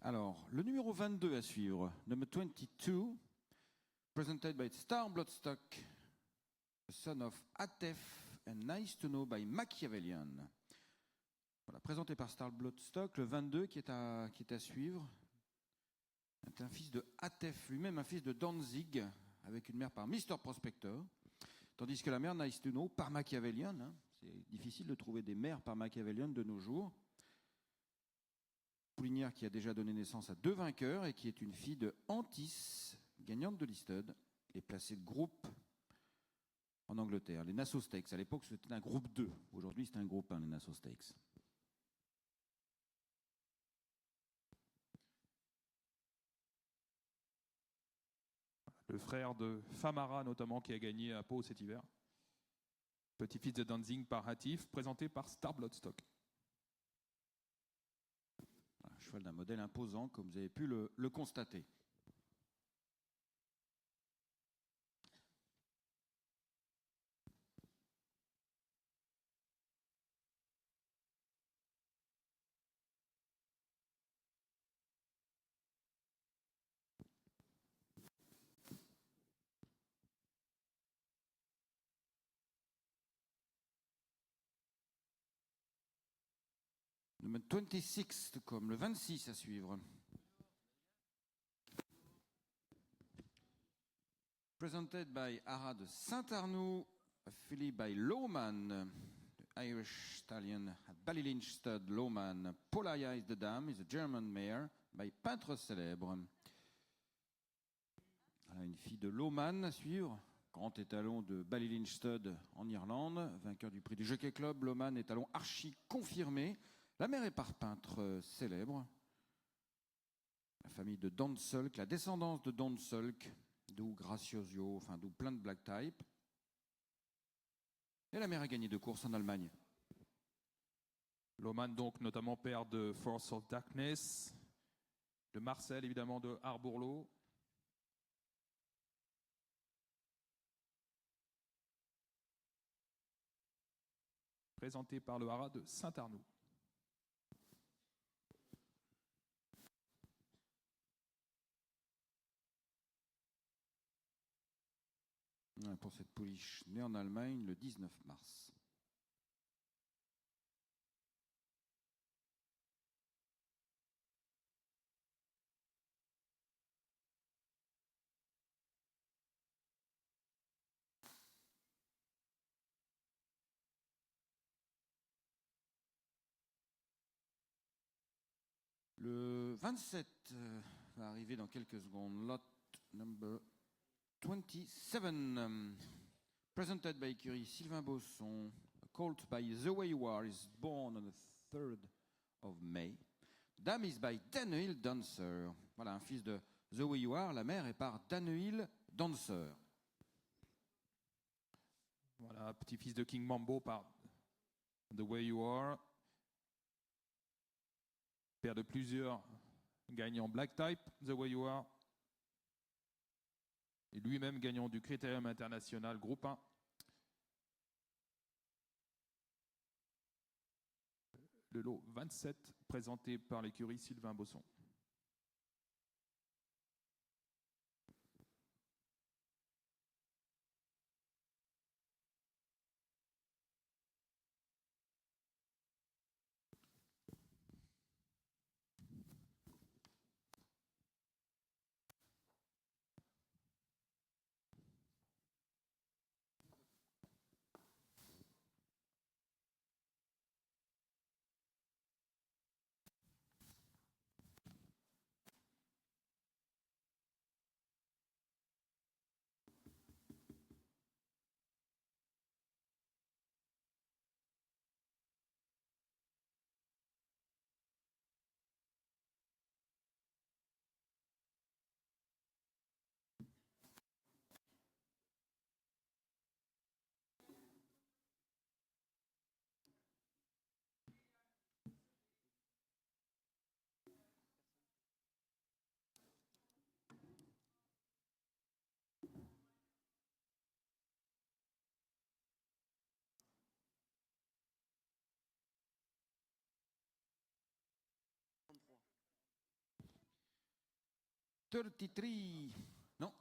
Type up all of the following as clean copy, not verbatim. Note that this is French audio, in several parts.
Alors, le numéro 22 à suivre, number 22, presented by Star Bloodstock, the son of Atef and Nice to Know by Machiavellian. Voilà, présenté par Star Bloodstock, le 22 qui est à suivre, est un fils de Atef, lui-même un fils de Danzig, avec une mère par Mr. Prospector, tandis que la mère Nice to Know par Machiavellian. Hein, c'est difficile de trouver des mères par Machiavellian de nos jours. Poulinière qui a déjà donné naissance à 2 vainqueurs et qui est une fille de Antis, gagnante de l'Easted, et placée de groupe en Angleterre. Les Nassau Stakes, à l'époque c'était un groupe 2, aujourd'hui c'est un groupe 1, les Nassau Stakes. Le frère de Famara notamment qui a gagné à Pau cet hiver. Petit-fils de Danzig par Hatif, présenté par Star Bloodstock. Un cheval d'un modèle imposant, comme vous avez pu le constater. Number 26 comme le 26 à suivre. Presented by Ara de Saint-Arnoux, affilié by Lowman, the Irish stallion at Ballylynch stud Lowman. Polaya is the dame, is a German mare by Peintre Célèbre. Voilà, une fille de Lowman à suivre, grand étalon de Ballylynch stud en Irlande, vainqueur du prix du Jockey Club. Lowman, étalon archi confirmé. La mère est par Peintre Célèbre. La famille de Dansulk, la descendance de Dansulk, d'où Graciosio, enfin d'où plein de black type. Et la mère a gagné 2 courses en Allemagne. Loman donc notamment père de Force of Darkness, de Marcel évidemment de Harbourlot. Présenté par le Haras de Saint-Arnoux. Pour cette pouliche née en Allemagne le 19 mars. Le 27 va arriver dans quelques secondes. Lot number 27. Presented by écurie Sylvain Bosson. A colt by The Way You Are is born on the 3rd of May. Dame is by Danehill Dancer. Voilà, un fils de The Way You Are. La mère est par Danehill Dancer. Voilà, petit-fils de King Mambo par The Way You Are. Père de plusieurs gagnants Black Type, The Way You Are. Et lui-même gagnant du Critérium International Groupe 1. Le lot 27 présenté par l'écurie Sylvain Bosson. 33. Non.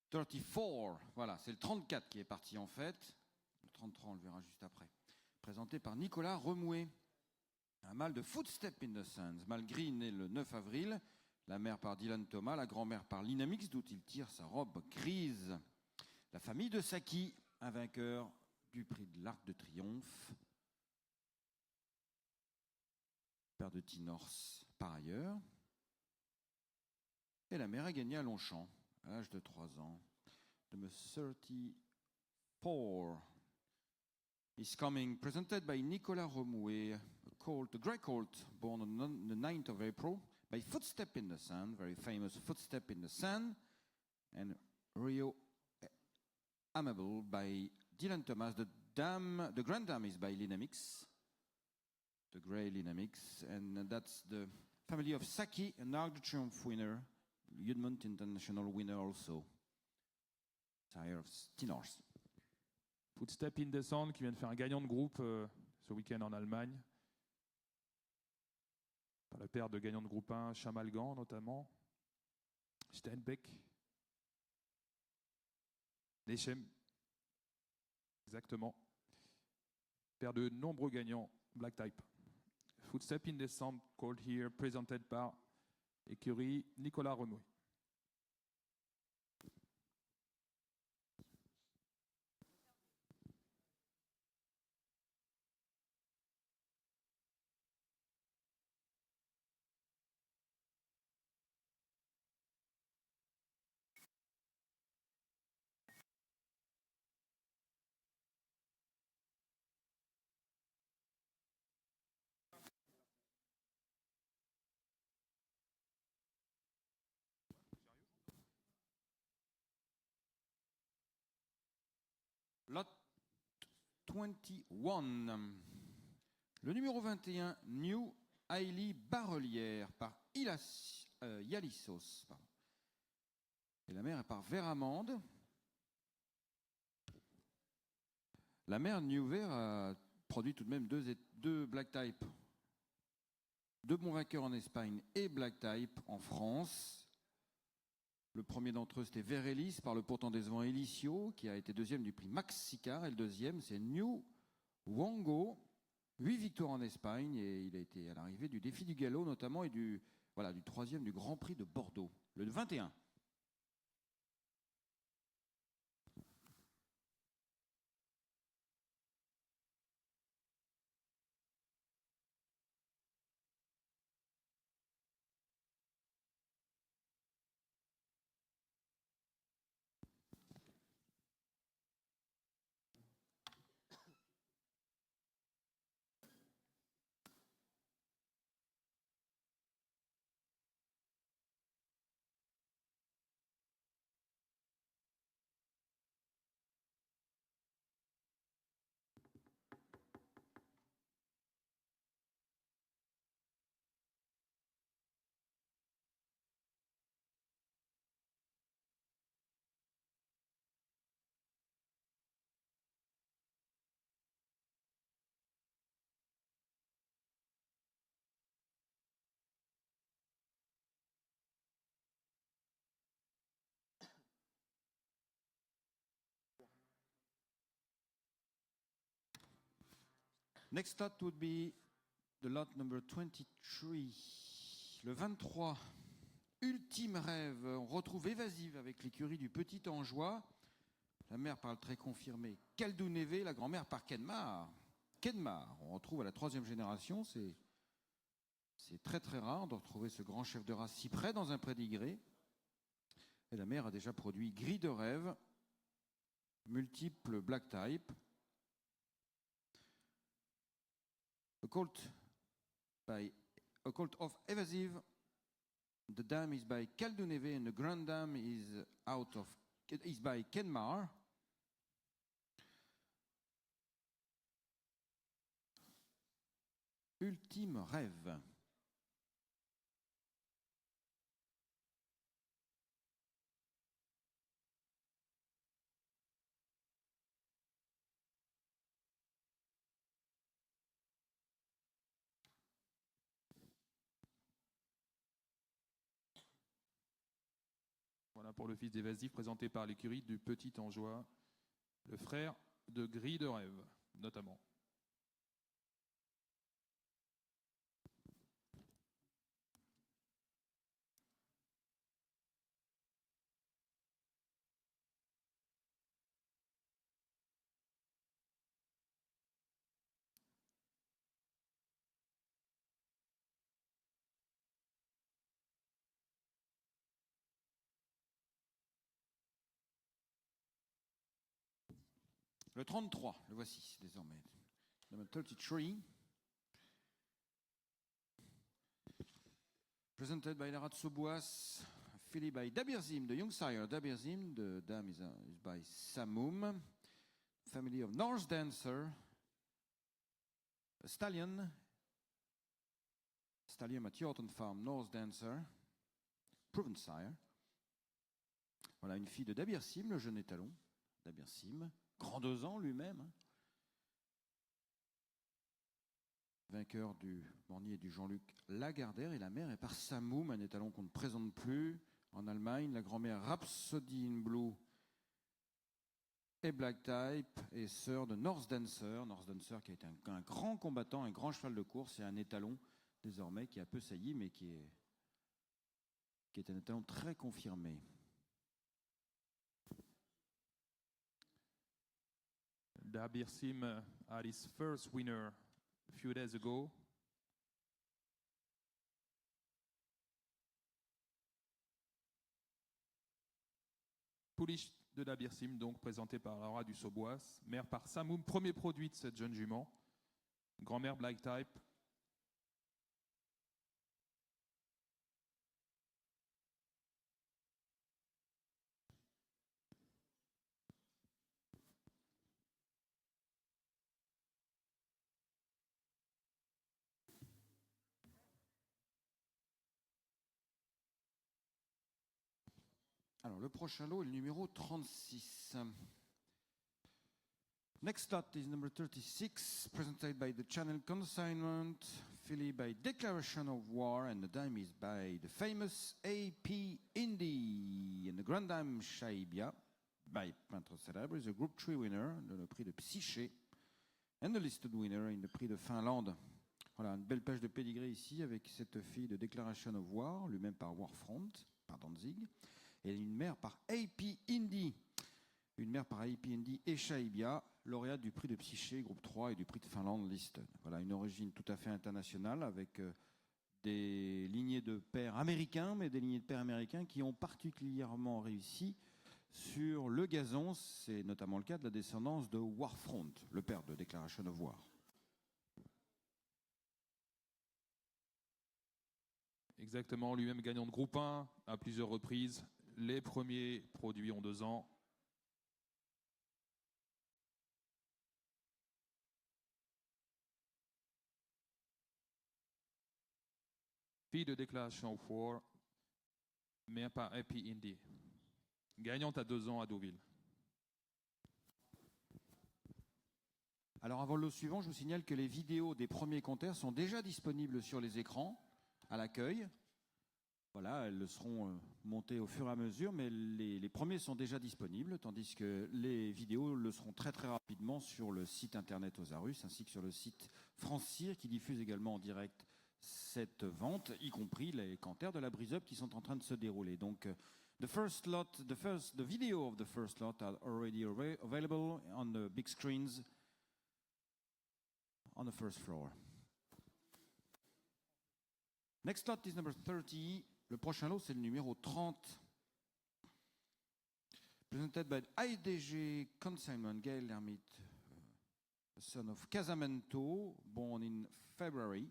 « 34, voilà, c'est le 34 qui est parti en fait. Le 33, on le verra juste après. Présenté par Nicolas Remoué. Un mâle de Footstep in the Sands. Mâle gris né le 9 avril. La mère par Dylan Thomas, la grand-mère par Lina Mix, d'où il tire sa robe grise. La famille de Saki, un vainqueur du prix de l'Arc de Triomphe. Père de Tinors par ailleurs. Et la mère a gagné à Longchamp, à l'âge de 3 ans. Number 34 is coming, presented by Nicolas Remoué, a grey colt born on the 9th of April by Footstep in the Sand, very famous Footstep in the Sand, and Rio Amable by Dylan Thomas. The Grand Dame is by Lina Mix, the grey Lina Mix, and that's the family of Saki, an Arc de Triomphe winner, Udmont International winner also. Sire of Tinors. Footstep in the Sand qui vient de faire un gagnant de groupe ce week-end en Allemagne. Par la paire de gagnants de groupe 1, Chamalgan notamment, Steinbeck, Nechem, exactement. Paire de nombreux gagnants Black Type. Footstep in the Sand called here, presented par écurie Nicolas Remoué. Lot 21. Le numéro 21, New Hailey Barrelière par Yalissos. Pardon. Et la mère est par Veramande. La mère New Ver a produit tout de même deux Black Type. 2 bons vainqueurs en Espagne et Black Type en France. Le premier d'entre eux, c'était Verelis par le pourtant décevant Elicio, qui a été deuxième du prix Max Sicard. Et le deuxième, c'est New Wango. 8 victoires en Espagne et il a été à l'arrivée du défi du galop notamment et du troisième du Grand Prix de Bordeaux, le 21. Next lot would be the lot number 23. Le 23, Ultime Rêve. On retrouve Évasive avec l'écurie du Petit Angeois. La mère par le très confirmé Kaldou Neve, la grand-mère par Kenmar. Kenmar, on retrouve à la 3e génération. C'est très très rare de retrouver ce grand chef de race si près dans un prédigré. Et la mère a déjà produit Gris de Rêve, multiples Black Type. A colt by Occult of Evasive. The dam is by Kalduneve and the grand dam is by Kenmar. Ultime rêve. Voilà pour le fils d'Évasif, présenté par l'écurie du Petit Angeois, le frère de Grille de Rêve, notamment. Le 33, le voici désormais. Number 33. Presented by Larat Soboas, filly by Dabirzim, the young sire Dabirzim. The dam is by Samum. Family of Norse Dancer. A stallion at Yorton Farm, Norse Dancer. Proven sire. Voilà une fille de Dabirsim, le jeune étalon. Dabirsim, grand 2 ans lui-même. Vainqueur du Mornier et du Jean-Luc Lagardère. Et la mère est par Samoum, un étalon qu'on ne présente plus en Allemagne. La grand-mère Rhapsody in Blue et Black Type est sœur de Norse Dancer. Norse Dancer qui a été un grand combattant, un grand cheval de course et un étalon désormais qui a peu sailli mais qui est un étalon très confirmé. Dabirsim had his first winner a few days ago. Pouliche de Dabirsim, donc présenté par Laura du Sobois, mère par Samoum, premier produit de cette jeune jument, grand-mère Black Type. Alors, le prochain lot est le numéro 36. Next lot is number 36, presented by the Channel Consignment, filly by Declaration of War, and the dam is by the famous AP Indy. And the Grand Dame Shaibia, by Peintre Célèbre, is a Group 3 winner, le prix de Psyché, and the listed winner in the prix de Finlande. Voilà, une belle page de pédigré ici, avec cette fille de Declaration of War, lui-même par Warfront, par Danzig. Et une mère par AP Indy. Une mère par AP Indy et Shaibia, lauréate du prix de Psyché, groupe 3 et du prix de Finlande Listed. Voilà, une origine tout à fait internationale avec des lignées de pères américains, mais des lignées de pères américains qui ont particulièrement réussi sur le gazon. C'est notamment le cas de la descendance de Warfront, le père de Declaration of War. Exactement, lui-même gagnant de groupe 1 à plusieurs reprises. Les premiers produits ont 2 ans. Fille de Declaration of War, mère par Happy Indy. Gagnante à 2 ans à Deauville. Alors avant le lot suivant, je vous signale que les vidéos des premiers compteurs sont déjà disponibles sur les écrans à l'accueil. Voilà, elles seront montées au fur et à mesure, mais les premiers sont déjà disponibles, tandis que les vidéos le seront très très rapidement sur le site internet Osarus, ainsi que sur le site France Cyr, qui diffuse également en direct cette vente, y compris les canters de la Brise-Up qui sont en train de se dérouler. Donc, the video of the first lot are already available on the big screens on the first floor. Next lot is number 30. Le prochain lot, c'est le numéro 30. Presented by IDG Consignment, Gail Hermit, son of Casamento, born in February.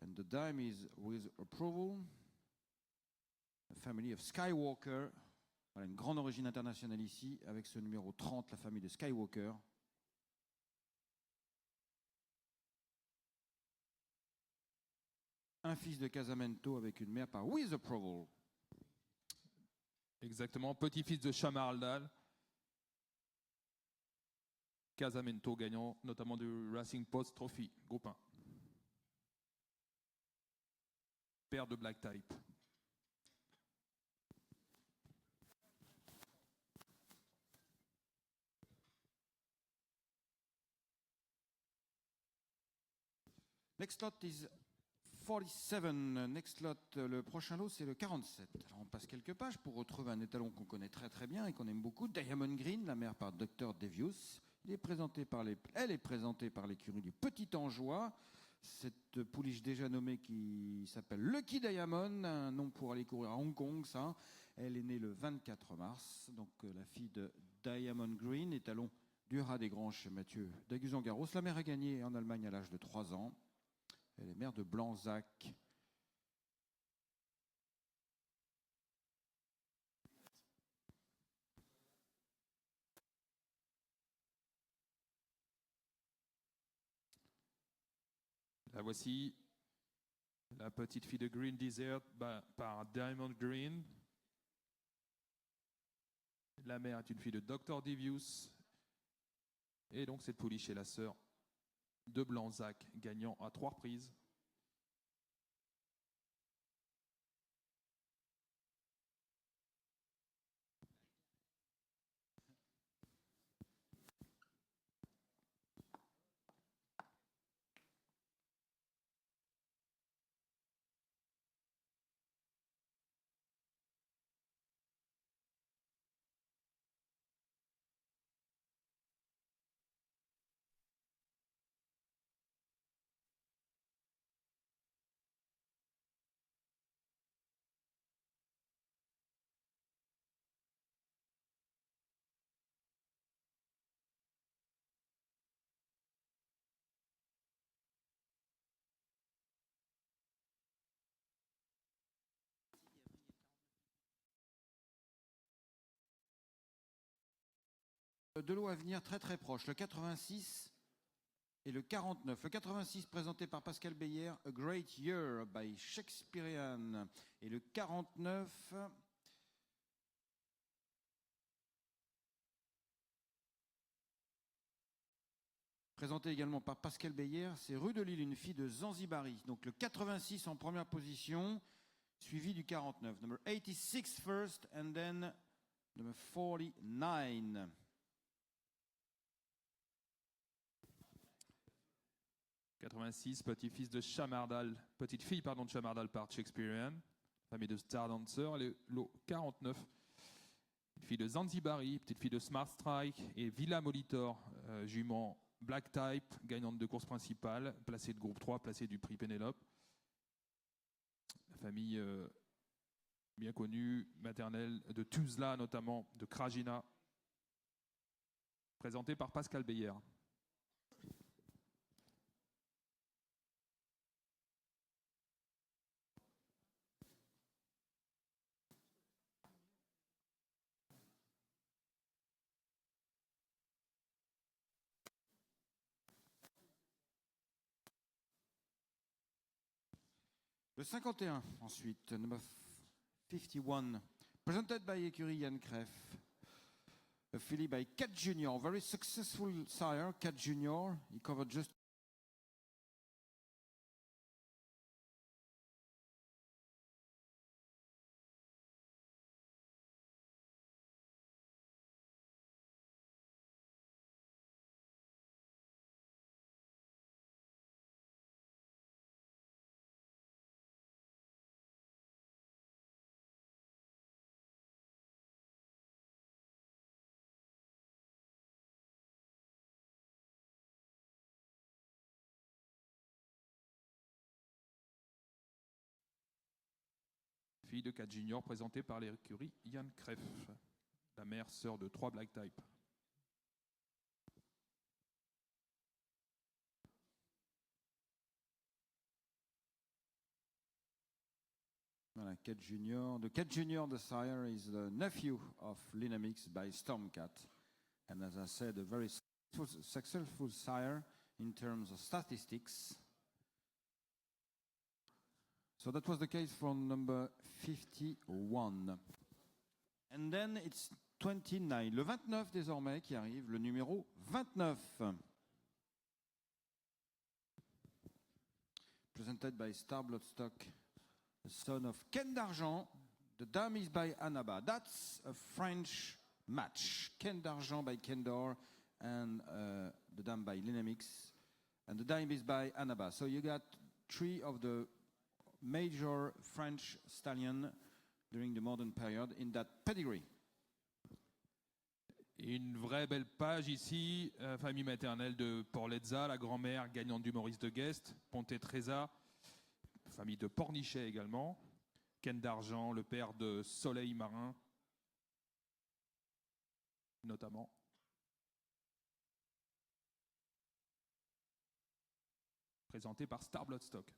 And the dame is with approval. The family of Skywalker. Voilà, une grande origine internationale ici, avec ce numéro 30, la famille de Skywalker. Un fils de Casamento avec une mère par with approval. Exactement, petit-fils de Chamardal. Casamento gagnant notamment du Racing Post Trophy, groupe 1. Père de Black Type. Next lot is 47. Next lot, le prochain lot, c'est le 47. Alors on passe quelques pages pour retrouver un étalon qu'on connaît très très bien et qu'on aime beaucoup, Diamond Green, la mère par Dr. Devious. Elle est présentée par l'écurie du Petit Angeois. Cette pouliche déjà nommée qui s'appelle Lucky Diamond, un nom pour aller courir à Hong Kong, ça. Elle est née le 24 mars, donc la fille de Diamond Green, étalon du Rat des Granges chez Mathieu Daguzan-Garros. La mère a gagné en Allemagne à l'âge de 3 ans. Elle est mère de Blanzac. La voici, la petite fille de Green Desert par Diamond Green. La mère est une fille de Dr. Devious. Et donc cette pouliche est la sœur de Blanzac, gagnant à 3 reprises. Deux lots à venir très très proches, le 86 et le 49. Le 86 présenté par Pascal Beyer, A Great Year by Shakespearean. Et le 49... présenté également par Pascal Beyer, c'est Rue de Lille, une fille de Zanzibari. Donc le 86 en première position, suivi du 49. Number 86 first and then number 49. « 86, petit-fils de Chamardal, petite fille pardon, de Chamardal par Shakespearean, famille de Star Dancer. Le lot 49, petite fille de Zanzibari, petite fille de Smart Strike et Villa Molitor, jument Black Type, gagnante de course principale, placée de groupe 3, placée du prix Pénélope. La famille bien connue, maternelle, de Tuzla notamment, de Krajina, présentée par Pascal Beyer. Le 51 ensuite, number 51, presented by Écurie Yann Kreff. A filly by Cat Junior, very successful sire, Cat Junior. He covered just Fille de 4 juniors présentée par l'écurie Yann Kreff, la mère sœur de 3 Black Type. Voilà, Cat Junior. The Cat Junior, the sire, is the nephew of Linamix by Stormcat. And as I said, a very successful sire in terms of statistics. So that was the case for number 51. And then it's 29. Le 29 désormais qui arrive, le numéro 29. Presented by Star Bloodstock, the son of Ken d'Argent. The dame is by Annaba. That's a French match. Ken d'Argent by Kendor and the dame by Linamix. And the dame is by Annaba. So you got three of the major French stallions during the modern period in that pedigree. Une vraie belle page ici, famille maternelle de Porlezza, la grand-mère gagnante du Maurice de Guest, Ponte Tresa, famille de Pornichet également, Ken d'Argent, le père de Soleil Marin, notamment. Présenté par Star Bloodstock.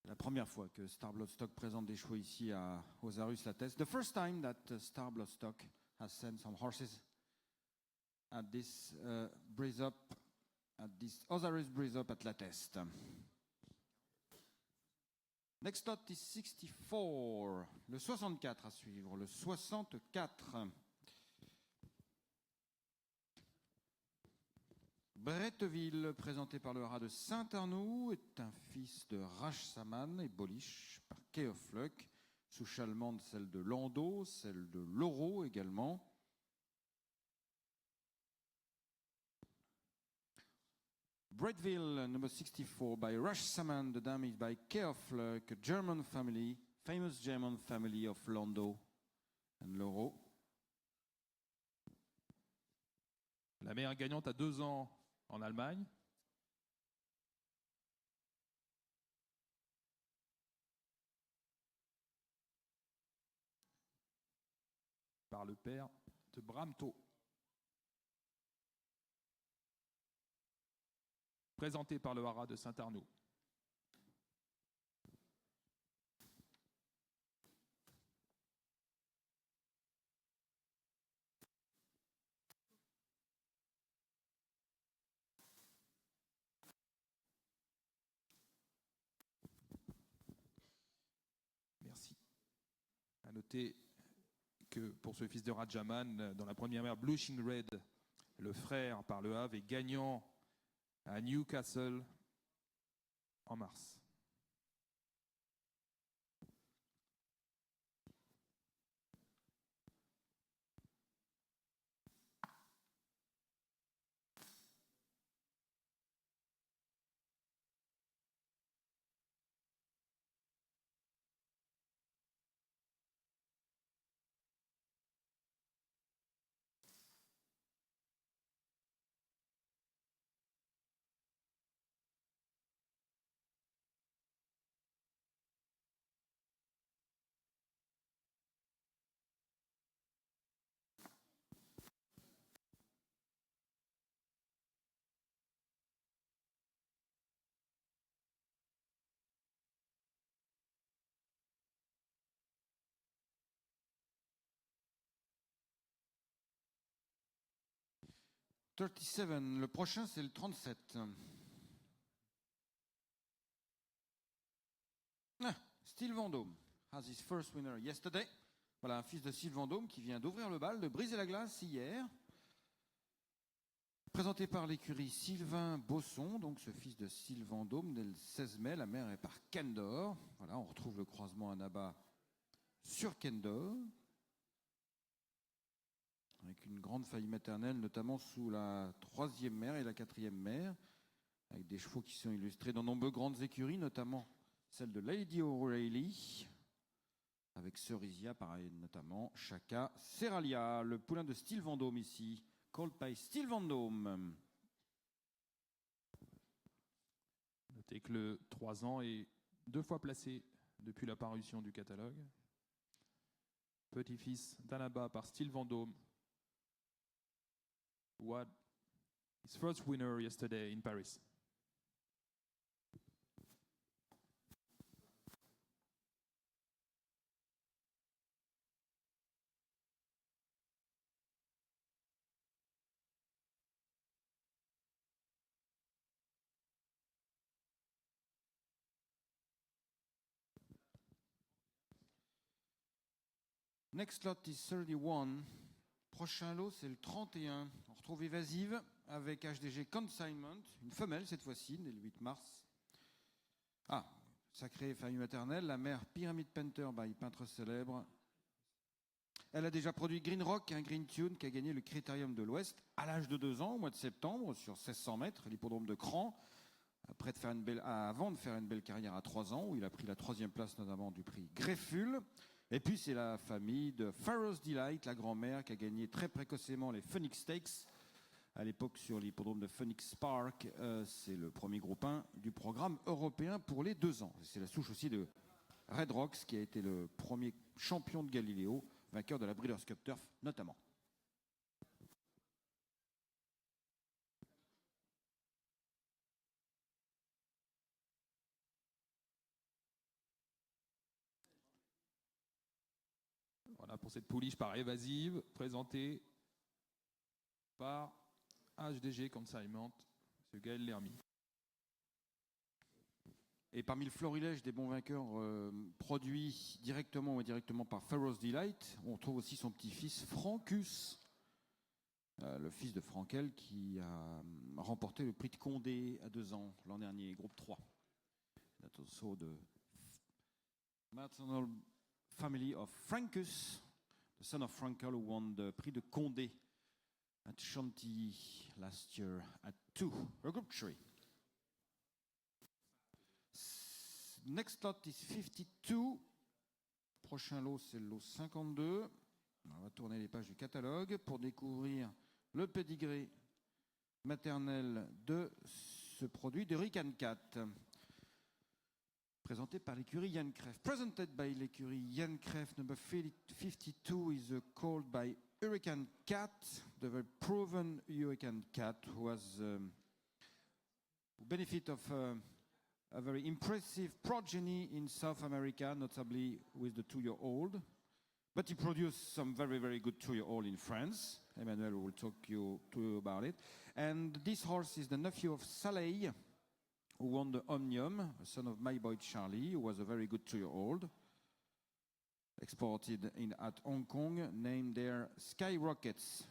La première fois que Star Bloodstock présente des chevaux ici aux Arus La Teste. The first time that Star Bloodstock has sent some horses at this breeze up, at this Osiris breeze up at La Teste. Next lot is 64. Le 64 à suivre. Le 64. Bretteville, présenté par le rat de Saint-Arnoux, est un fils de Rachsaman et Boliche par Keofluck, sous Chalmande celle de Landau, celle de Laureau également. Bretteville, number 64, by Rachsaman, the dame is by Keofluck, a German family, famous German family of Landau and Laureau. La mère gagnante à 2 ans en Allemagne. Par le père de Bramto. Présenté par le haras de Saint-Arnoux. Merci. À noter que pour ce fils de Rajaman, dans la première mère, Blushing Red, le frère par le Havre est gagnant à Newcastle en mars. Le prochain c'est le 37. Steel Vendôme has his first winner yesterday. Voilà un fils de Steel Vendôme qui vient d'ouvrir le bal, de briser la glace hier. Présenté par l'écurie Sylvain Bosson, donc ce fils de Steel Vendôme, dès le 16 mai, la mère est par Kendor. Voilà, on retrouve le croisement Annaba sur Kendor. Avec une grande faille maternelle, notamment sous la 3e mère et la 4e mère, avec des chevaux qui sont illustrés dans nombreuses grandes écuries, notamment celle de Lady O'Reilly, avec Cerisia, pareil, notamment Chaka Seralia, le poulain de Steel Vendôme ici, called by Steel Vendôme. Notez que le 3 ans est 2 fois placé depuis la parution du catalogue. petit-fils d'Annaba par Steel Vendôme, who had his first winner yesterday in Paris. Next lot is 31. Prochain lot, c'est le 31. On retrouve Évasive avec HDG Consignment, une femelle cette fois-ci, née le 8 mars. Ah, sacrée famille maternelle, la mère Pyramid Painter by peintre célèbre. Elle a déjà produit Green Rock, un Green Tune qui a gagné le Critérium de l'Ouest à l'âge de 2 ans, au mois de septembre, sur 1600 mètres, l'hippodrome de Cran. Avant de faire une belle carrière à 3 ans, où il a pris la 3e place notamment du prix Grefful. Et puis c'est la famille de Pharaoh's Delight, la grand-mère, qui a gagné très précocement les Phoenix Stakes. À l'époque sur l'hippodrome de Phoenix Park, c'est le premier groupe 1 du programme européen pour les 2 ans. C'est la souche aussi de Red Rocks, qui a été le premier champion de Galiléo, vainqueur de la Breeders' Cup Turf notamment. Voilà pour cette pouliche par Évasive, présentée par HDG Consignment, M. Gaël Lermy. Et parmi le florilège des bons vainqueurs produits directement ou indirectement par Pharaoh's Delight, on trouve aussi son petit-fils Francus, le fils de Frankel, qui a remporté le prix de Condé à 2 ans l'an dernier, groupe 3. That's also the maternal family of Francus, the son of Frankel, who won the prix de Condé at Chantilly last year at 2, a group 3. Next lot is 52. Prochain lot, c'est le lot 52. On va tourner les pages du catalogue pour découvrir le pédigré maternel de ce produit de Hurricane 4. Présenté par l'écurie Yann Kreff. Presented by l'écurie Yann Kreff, number 52 is called by Hurricane Cat, the very proven Hurricane Cat who has benefit of a very impressive progeny in South America, notably with the 2-year-old. But he produced some very, very good 2-year-old in France. Emmanuel will talk to you about it. And this horse is the nephew of Saleh, who won the Omnium, a son of My Boy Charlie, who was a very good 2-year-old. Exported at Hong Kong, named there Skyrockets.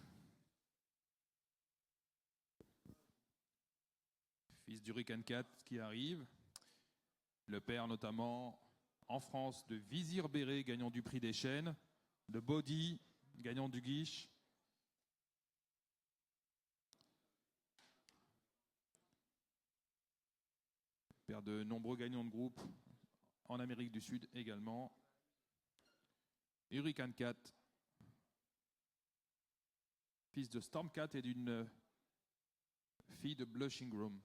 Fils du Hurricane 4 qui arrive. Le père notamment en France de Vizir Béré, gagnant du prix des Chênes, de Body, gagnant du Guiche. Père de nombreux gagnants de groupe en Amérique du Sud également. Hurricane 4, fils de Stormcat et d'une fille de Blushing Groom.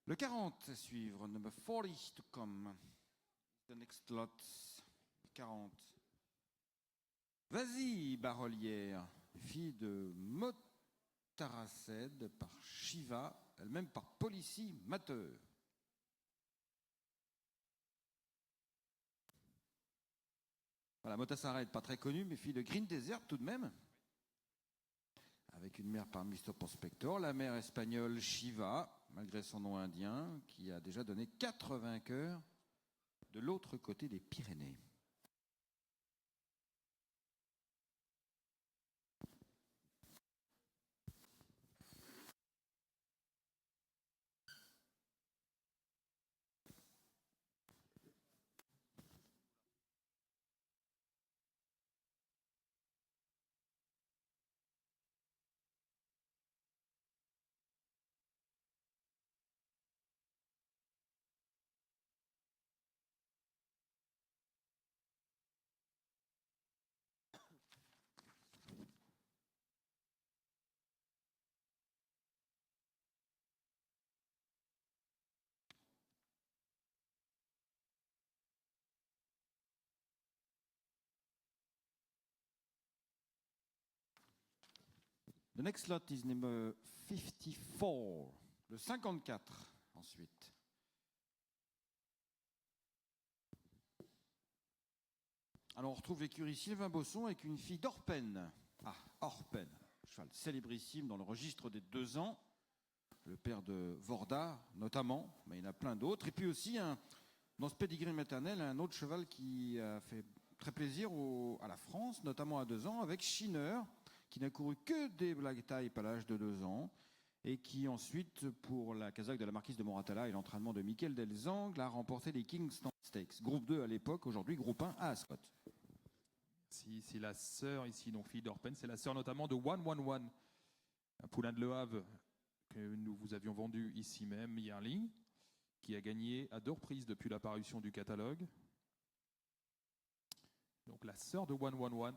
Le 40 à suivre, number 40 to come. The next lot, 40. Vas-y, Barolière, fille de Motaracède par Shiva, elle-même par Policy Mateur. Voilà, Motaracède, pas très connue, mais fille de Green Desert tout de même. Avec une mère par Mr. Prospector, la mère espagnole Shiva, malgré son nom indien, qui a déjà donné 4 vainqueurs de l'autre côté des Pyrénées. The next lot is number 54, le 54 ensuite. Alors on retrouve l'écurie Sylvain Bosson avec une fille d'Orpen. Ah, Orpen, cheval célébrissime dans le registre des 2 ans. Le père de Vorda notamment, mais il y en a plein d'autres. Et puis aussi, dans ce pedigree maternel, un autre cheval qui a fait très plaisir à la France, notamment à 2 ans, avec Schinner, qui n'a couru que des black type à l'âge de 2 ans, et qui ensuite, pour la casaque de la marquise de Moratala et l'entraînement de Michael Delzangle, a remporté les Kingston Stakes. Groupe 2 à l'époque, aujourd'hui groupe 1 à Ascot. Si la sœur ici, donc fille d'Orpen, c'est la sœur notamment de 111, un poulain de Le Havre que nous vous avions vendu ici même, Yearling, qui a gagné à 2 reprises depuis la parution du catalogue. Donc la sœur de 111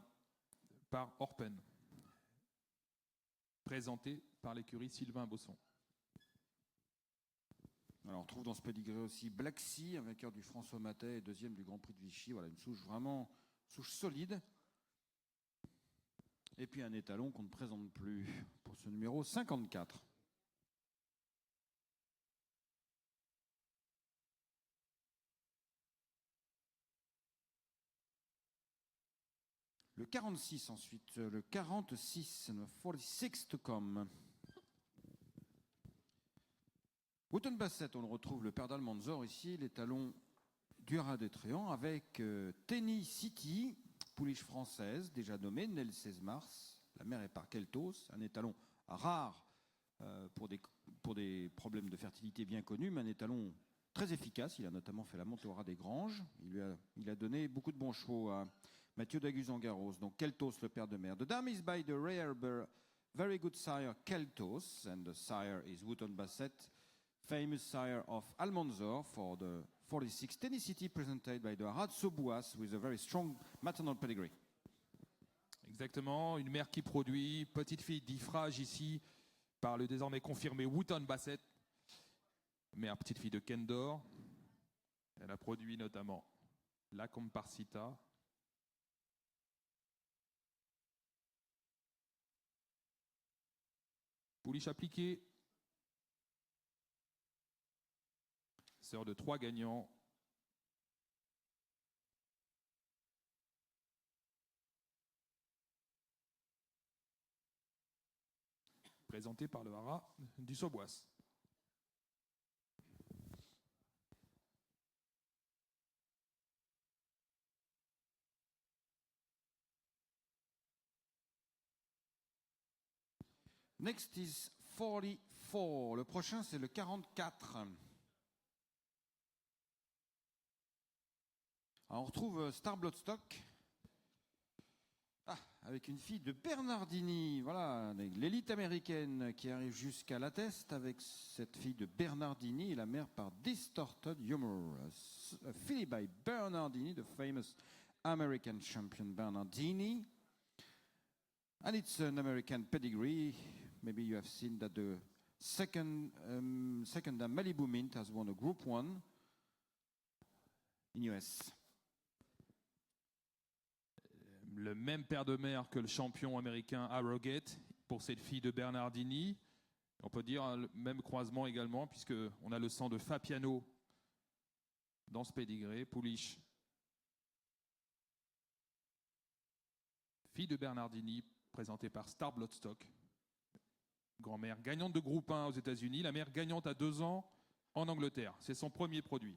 par Orpen, présentée par l'écurie Sylvain Bosson. Alors on trouve dans ce pedigree aussi Black Sea, un vainqueur du François Matet et 2e du Grand Prix de Vichy. Voilà, une souche vraiment solide. Et puis un étalon qu'on ne présente plus pour ce numéro 54. Le 46 ensuite, le 46, le 46 to come. Wotton Bassett, on le retrouve, le père d'Almanzor ici, les talons du Rat des Tréants avec Tenny City, pouliche française, déjà nommée, née le 16 mars. La mère est par Keltos, un étalon rare pour des problèmes de fertilité bien connus, mais un étalon très efficace. Il a notamment fait la montée au Rat des Granges. Il a donné beaucoup de bons chevaux à Mathieu d'Aguzan-Garros. Donc Keltos, le père de mère. The dam is by the rare very good sire Keltos, and the sire is Wotton Bassett, famous sire of Almanzor for the 46 Tenny City, presented by the Arad Sobouas with a very strong maternal pedigree. Exactement, une mère qui produit, petite fille d'Ifrage ici, par le désormais confirmé Wotton Bassett, mère petite fille de Kendor. Elle a produit notamment la Comparsita. Pouliche appliquée, sœur de 3 gagnants. Présentée par le Haras du Sobois. Next is 44. Le prochain, c'est le 44. Alors, on retrouve Star Bloodstock. Ah, avec une fille de Bernardini. Voilà, l'élite américaine qui arrive jusqu'à la test avec cette fille de Bernardini et la mère par Distorted Humor. A filly by Bernardini, the famous American champion Bernardini. And it's an American pedigree. Maybe you have seen that the second Malibu Mint has won a Group 1 in US. Le même père de mère que le champion américain Harrogate pour cette fille de Bernardini. On peut dire le même croisement également, puisqu'on a le sang de Fapiano dans ce pédigré. Pouliche, fille de Bernardini, présentée par Star Bloodstock. Grand-mère gagnante de groupe 1 aux États-Unis, la mère gagnante à 2 ans en Angleterre. C'est son premier produit.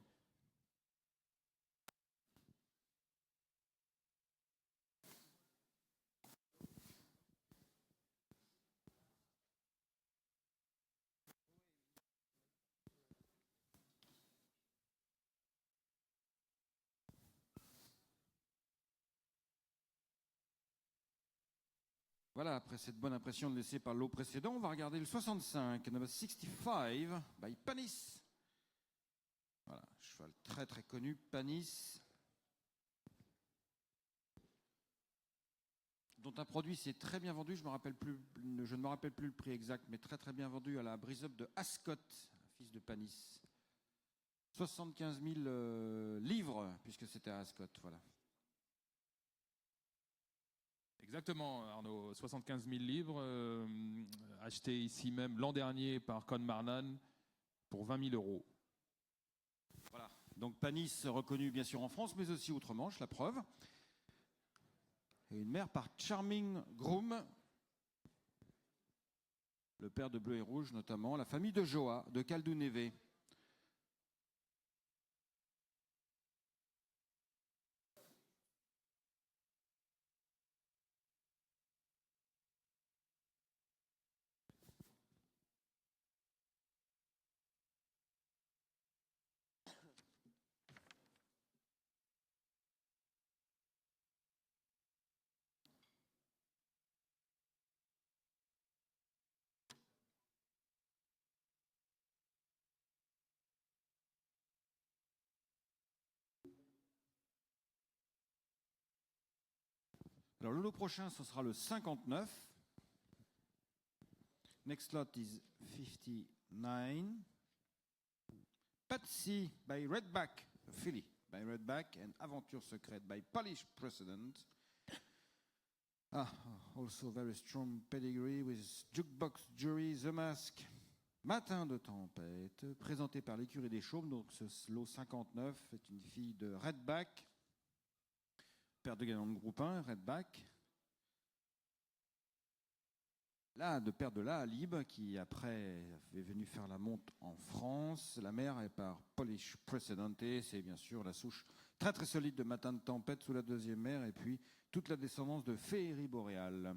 Voilà, après cette bonne impression laissée par le lot précédent, on va regarder le 65, number 65, by Panis. Voilà, cheval très très connu, Panis, dont un produit s'est très bien vendu, je ne me rappelle plus le prix exact, mais très très bien vendu à la Brise-Up de Ascot, fils de Panis. 75 000 livres, puisque c'était à Ascot, voilà. Exactement, Arnaud. 75 000 livres, achetés ici même l'an dernier par Con Marnan pour 20 000 euros. Voilà. Donc Panis reconnu bien sûr en France, mais aussi outre-Manche, la preuve. Et une mère par Charming Groom, le père de Bleu et Rouge notamment, la famille de Joa, de Caldou-Névé. Alors le lot prochain, ce sera le 59. Next lot is 59. Patsy by Redback, Philly by Redback, and Aventure Secrète by Polish Precedent. Also very strong pedigree with Jukebox Jury, The Mask, Matin de Tempête, présenté par l'écurie des Chaumes. Donc ce lot 59 est une fille de Redback, père de gagnant de groupe 1, Redback. Là, de père de la Alib, qui après est venu faire la monte en France. La mère est par Polish Precedente, c'est bien sûr la souche très très solide de Matin de Tempête sous la deuxième mère, et puis toute la descendance de Féerie Boréale.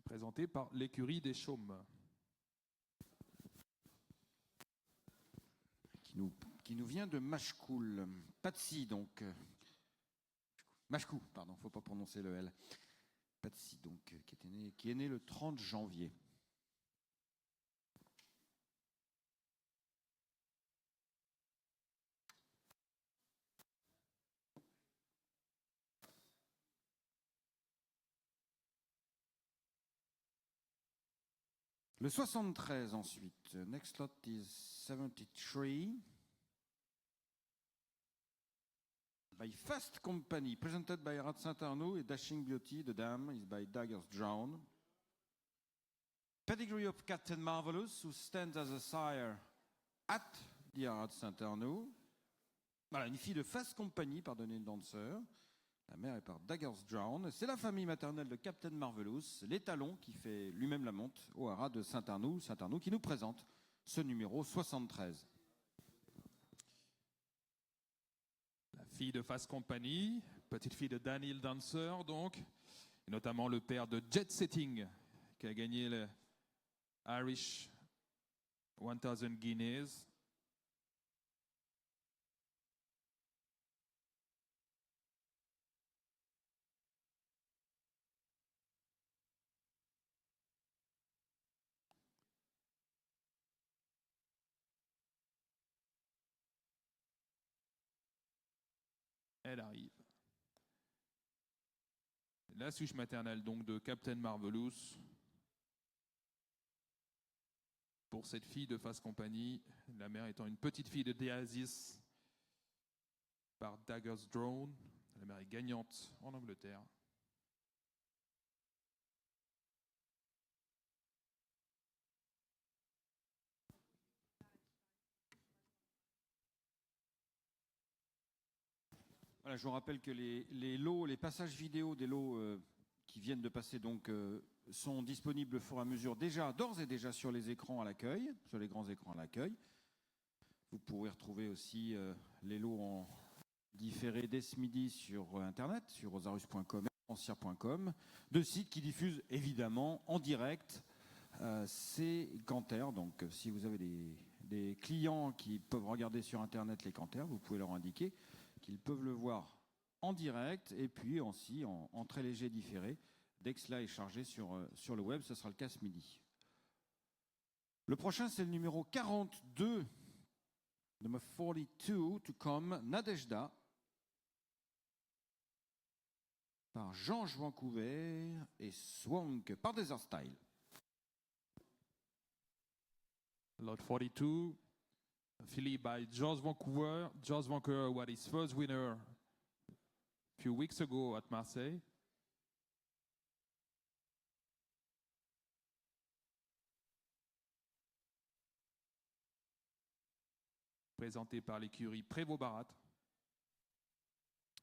Présenté par l'écurie des Chaumes. Qui nous vient de Mashkoul. Patsy, donc. Mashkou, pardon, faut pas prononcer le L. Patsy, donc, qui est né le 30 janvier. Le 73 ensuite. Next lot is 73. By Fast Company, presented by Rad Saint-Arnaud et Dashing Beauty, The Dam is by Daggers Drown. Pedigree of Captain Marvelous, who stands as a sire at the Rad Saint-Arnaud. Voilà, une fille de Fast Company, pardonnez le danseur. La mère est par Daggers Drown. C'est la famille maternelle de Captain Marvelous, l'étalon qui fait lui-même la monte au haras de Saint-Arnoux, qui nous présente ce numéro 73. La fille de Fast Company, petite fille de Daniel Dancer donc, et notamment le père de Jet Setting, qui a gagné le Irish 1000 Guineas. Elle arrive. La souche maternelle donc de Captain Marvelous. Pour cette fille de Fast Company, la mère étant une petite fille de Deasis par Daggers Drone. La mère est gagnante en Angleterre. Voilà, je vous rappelle que les passages vidéo des lots qui viennent de passer donc sont disponibles au fur et à mesure d'ores et déjà sur les écrans à l'accueil, sur les grands écrans à l'accueil. Vous pourrez retrouver aussi les lots en différé dès ce midi sur Internet, sur rosarus.com et ancia.com, deux sites qui diffusent évidemment en direct ces canters. Donc si vous avez des clients qui peuvent regarder sur Internet les canters, vous pouvez leur indiquer qu'ils peuvent le voir en direct et puis aussi en très léger différé. Dès que cela est chargé sur le web, ce sera le cas ce midi. Le prochain, c'est le numéro 42, number 42, to come, Nadejda, par Jean Vancouver et Swank, par Desert Style. Lot 42, a filly by Jos Vancouver. Jos Vancouver was his first winner a few weeks ago at Marseille. Présenté par l'écurie Prévost-Barat.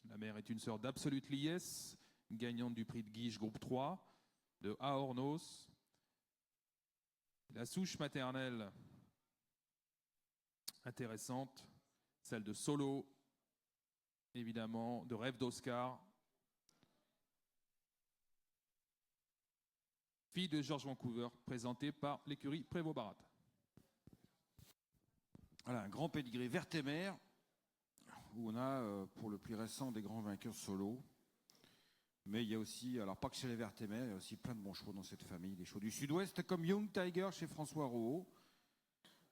La mère est une sœur d'Absolutely Yes, gagnante du prix de Guiche groupe 3, de Aornos. La souche maternelle intéressante, celle de Solo, évidemment, de Rêve d'Oscar. Fille de Georges Vancouver, présentée par l'écurie Prévost-Barat. Voilà, un grand pédigré Vertémer, où on a pour le plus récent des grands vainqueurs solo. Mais il y a aussi, alors pas que chez les Vertémer, il y a aussi plein de bons chevaux dans cette famille. Des chevaux du Sud-Ouest comme Young Tiger chez François Rouault.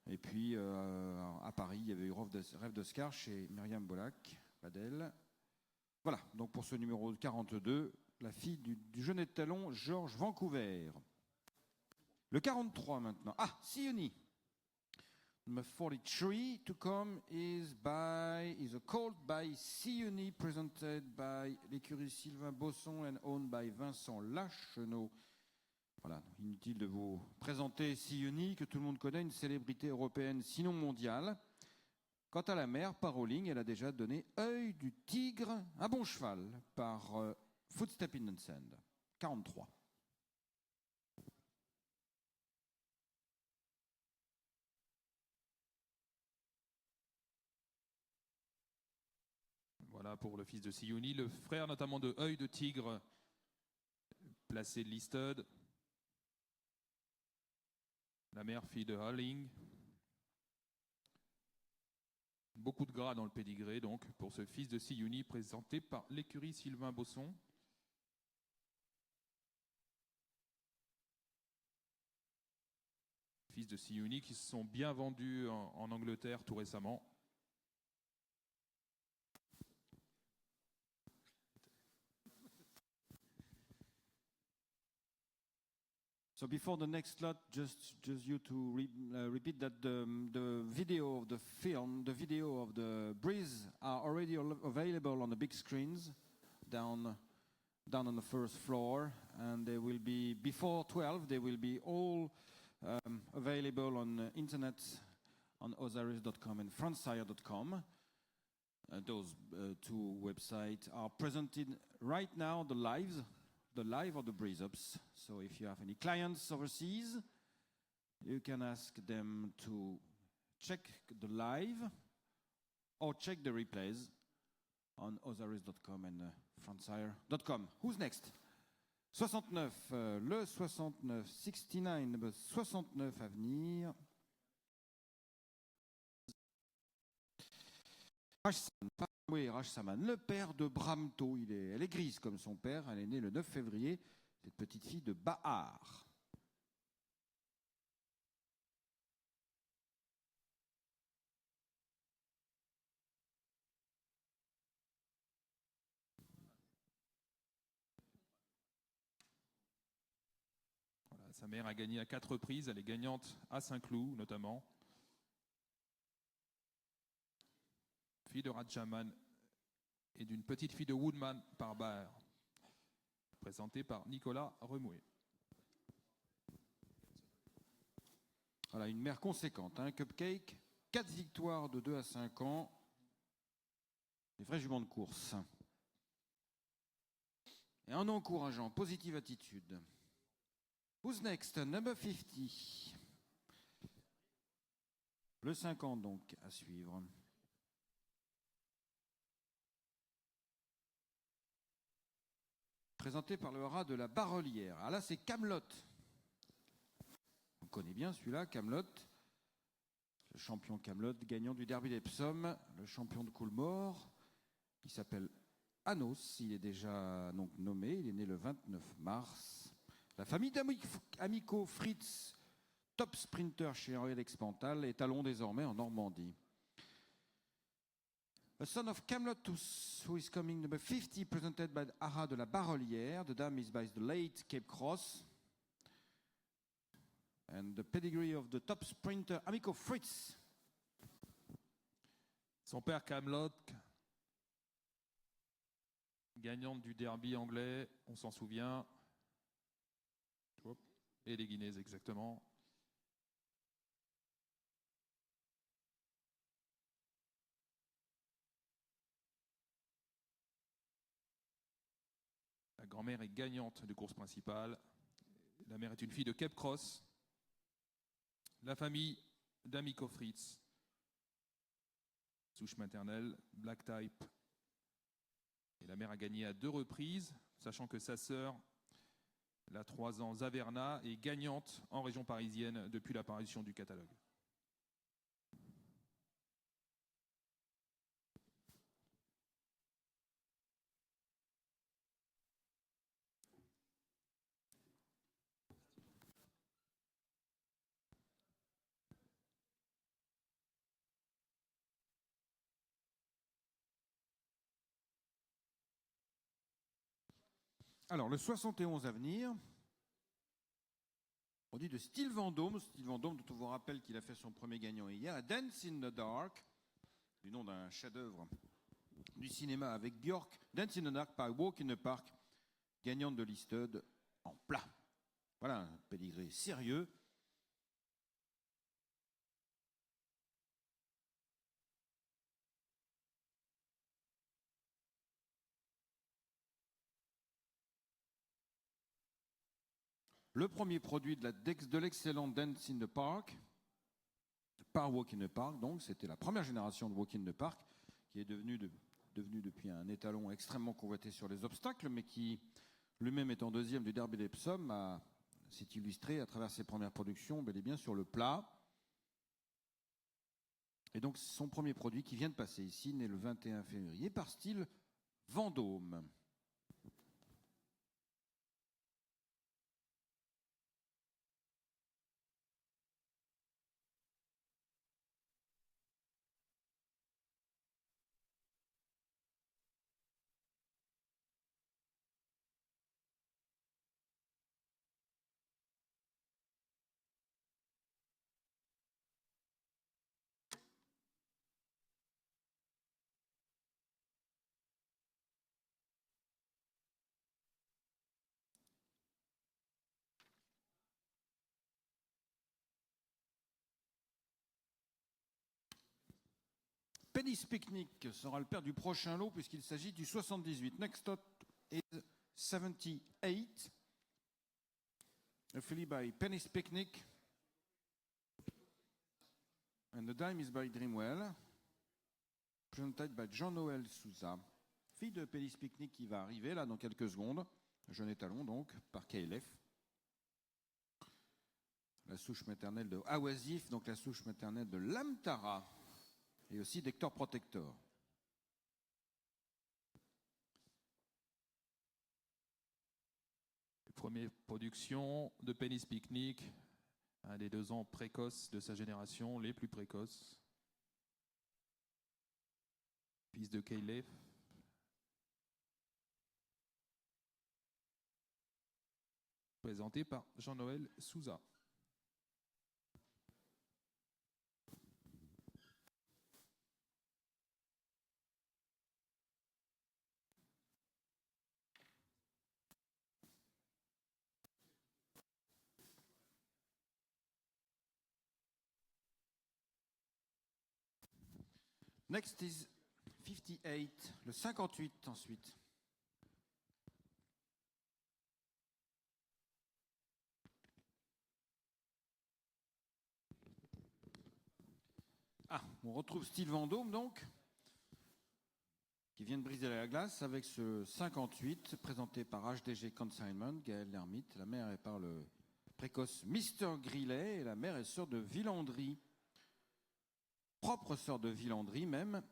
Et puis à Paris, il y avait eu Rêve d'Oscar chez Myriam Bolac, Badel. Voilà, donc pour ce numéro 42, la fille du jeunet de talon Georges Vancouver. Le 43 maintenant. Ah, Sioni. Number 43 to come is a colt by Sioni, presented by l'écurie Sylvain Bosson and owned by Vincent Lachenot. Voilà, inutile de vous présenter Sioni, que tout le monde connaît, une célébrité européenne, sinon mondiale. Quant à la mère, Paroling, elle a déjà donné Œil du Tigre, un bon cheval, par Footstep in the Sand, 43. Voilà pour le fils de Sioni, le frère notamment de Œil de Tigre, placé de listed. La mère, fille de Halling. Beaucoup de gras dans le pédigré, donc, pour ce fils de Sioni, présenté par l'écurie Sylvain Bosson. Fils de Sioni qui se sont bien vendus en Angleterre tout récemment. So before the next lot, just you to repeat that the video of the film, the video of the Breeze are already available on the big screens down on the first floor, and they will be before 12. They will be all available on the internet on osiris.com and francesire.com. Those two websites are presented right now. The live or the breeze ups. So if you have any clients overseas, you can ask them to check the live or check the replays on osiris.com and francesire.com. Who's next? 69, le 69, 69, le 69 à venir. Oui, Rajsaman, le père de Bramto, elle est grise comme son père, elle est née le 9 février, cette petite fille de Bahar. Voilà, sa mère a gagné à 4 reprises, elle est gagnante à Saint-Cloud notamment. Fille de Rajaman et d'une petite fille de Woodman par Bahar, présentée par Nicolas Remouet. Voilà, une mère conséquente, hein, Cupcake, 4 victoires de 2 à 5 ans, des vrais juments de course. Et un encourageant, positive attitude. Who's next? Number 50. Le 50 donc à suivre. Présenté par le rat de la Barrelière. Ah là, c'est Camelot. On connaît bien celui-là, Camelot. Le champion Camelot, gagnant du Derby d'Epsom, le champion de Coolmore. Il s'appelle Anos. Il est déjà donc nommé. Il est né le 29 mars. La famille d'Amico Fritz, top sprinter chez Henri Pantal, est talon désormais en Normandie. A son of Camelot, who is coming number 50, presented by Ara de la Barrelière. The dam is by the late Cape Cross. and the pedigree of the top sprinter Amico Fritz. Son père Camelot, gagnante du derby anglais, on s'en souvient. Et les Guinées, exactement. La grand-mère est gagnante de course principale. La mère est une fille de Cape Cross. La famille d'Amico Fritz. Souche maternelle, Black Type. Et la mère a gagné à 2 reprises, sachant que sa sœur, la 3 ans Zaverna, est gagnante en région parisienne depuis l'apparition du catalogue. Alors, le 71 à venir, on dit de Steve Vendôme. Steve Vendôme, dont on vous rappelle qu'il a fait son premier gagnant hier, Dance in the Dark, du nom d'un chef-d'œuvre du cinéma avec Björk. Dance in the Dark par Walk in the Park, gagnante de l'Easted en plat. Voilà un pédigré sérieux. Le premier produit de l'excellent Dance in the Park, par Walk in the Park, donc c'était la première génération de Walk in the Park, qui est devenu depuis un étalon extrêmement convoité sur les obstacles, mais qui, lui-même étant deuxième du Derby d'Epsom, s'est illustré à travers ses premières productions, bel et bien sur le plat. Et donc son premier produit qui vient de passer ici, né le 21 février, par Steve Vendôme. Penny's Picnic sera le père du prochain lot puisqu'il s'agit du 78. Next up is 78. A filly by Penny's Picnic. And the dime is by Dreamwell. Presented by Jean-Noël Souza. Fille de Penny's Picnic qui va arriver là dans quelques secondes. Jeune étalon donc par KLF. La souche maternelle de Awasif, donc la souche maternelle de Lamtara. Et aussi d'Hector Protector. Première production de Penny's Picnic, un des 2 ans précoces de sa génération, les plus précoces. Fils de Caleb. Présenté par Jean-Noël Souza. Next is 58, le 58 ensuite. On retrouve Steve Vendôme donc, qui vient de briser la glace avec ce 58 présenté par HDG Consignment, Gaël Lermite. La mère est par le précoce Mr. Grillet et la mère est sœur de Villandry. Propre sœur de Villandry même,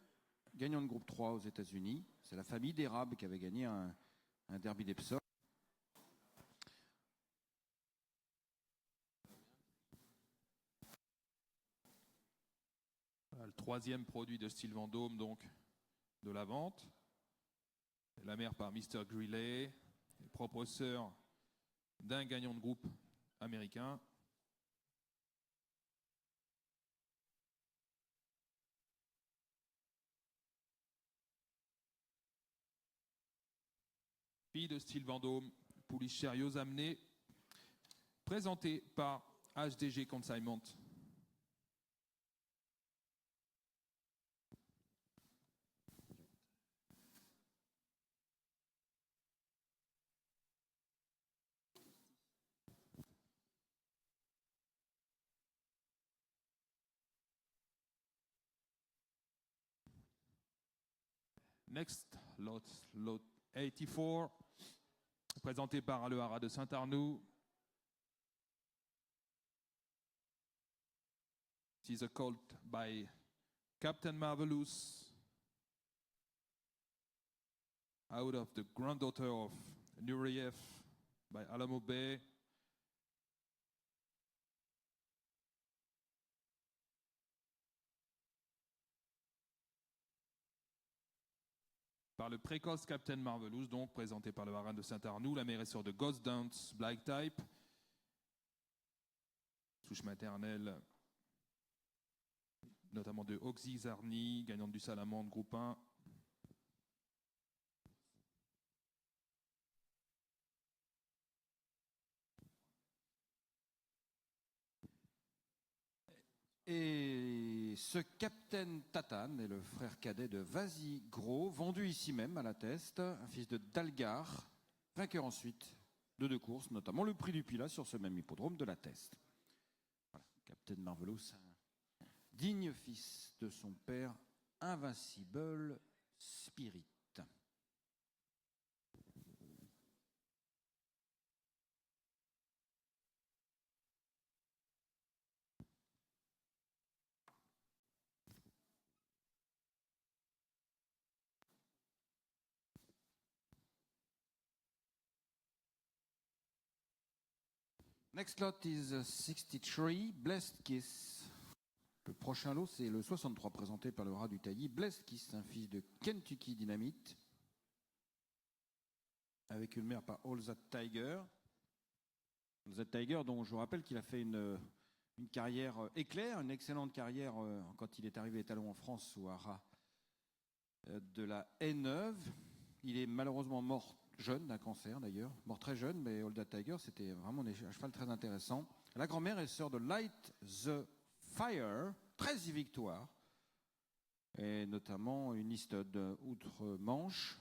gagnant de groupe 3 aux États-Unis. C'est la famille d'Érable qui avait gagné un derby d'Epsom. Le 3e produit de Steve Vendôme, donc, de la vente. La mère par Mr. Grillet, propre sœur d'un gagnant de groupe américain. Fille de style Vendôme, pouliche sérieuse amenée, présentée par HDG Consignment. Next, lot 84, présenté par le haras de Saint-Arnoux. This is a colt by Captain Marvelous, out of the granddaughter of Nureyev by Alamo Bay. Par le précoce Captain Marvelous, donc présenté par le haras de Saint-Arnoux, la mère est sœur de Ghost Dance Black Type, souche maternelle notamment de Oxy Zarni, gagnante du Salamandre groupe 1. Et ce Captain Tatane est le frère cadet de Vasi Gros, vendu ici même à la Teste, un fils de Dalgar, vainqueur ensuite de 2 courses, notamment le prix du Pilat sur ce même hippodrome de la Teste. Voilà, Captain Marvelous, un digne fils de son père, Invincible Spirit. Next lot is 63, Blessed Kiss. Le prochain lot, c'est le 63, présenté par le rat du taillis. Blessed Kiss, un fils de Kentucky Dynamite, avec une mère par All That Tiger. All That Tiger, dont je vous rappelle qu'il a fait une carrière éclair, une excellente carrière quand il est arrivé étalon en France sous haras de la Haie-Neuve. Il est malheureusement mort jeune d'un cancer d'ailleurs, mort très jeune, mais All That Tiger, c'était vraiment un cheval très intéressant. La grand-mère est sœur de Light the Fire, 13 victoires, et notamment une Easted outre-Manche.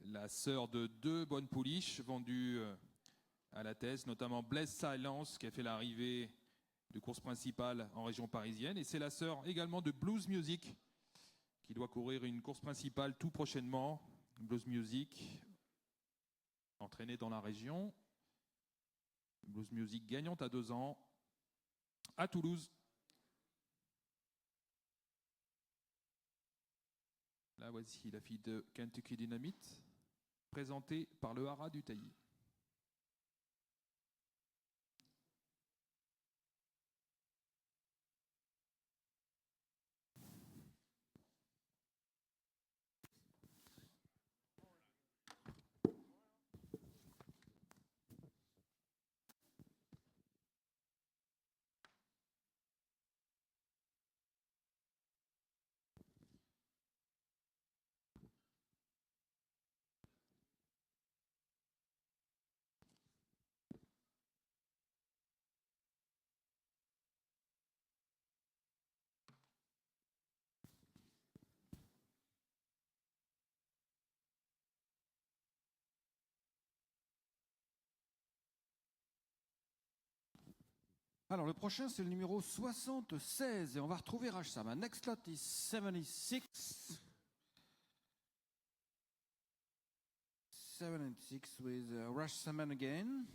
La sœur de 2 bonnes pouliches vendues à la Thèse, notamment Blaise Silence, qui a fait l'arrivée de course principale en région parisienne. Et c'est la sœur également de Blues Music, qui doit courir une course principale tout prochainement. Blues Music, entraînée dans la région. Blues Music gagnante à 2 ans à Toulouse. Là, voici la fille de Kentucky Dynamite, présentée par le haras du taillis. Alors, le prochain, c'est le numéro 76, et on va retrouver Rajsama. Next lot is 76. 76 with Rajsaman again.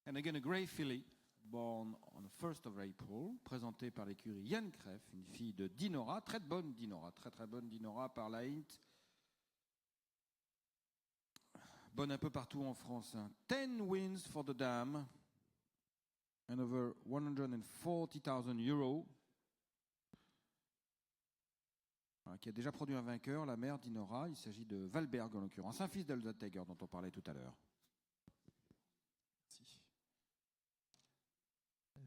And again, a grey filly, born on the 1st of April, présentée par l'écurie Yann Kreff, une fille de Dinora, très bonne Dinora, très bonne Dinora par la Hint. Bonne un peu partout en France. 10 wins for the dam and over 140,000 euros. voilà, qui a déjà produit un vainqueur, la mère d'Inora. Il s'agit de Valberg en l'occurrence, un fils d'Elsa Tiger dont on parlait tout à l'heure. Merci.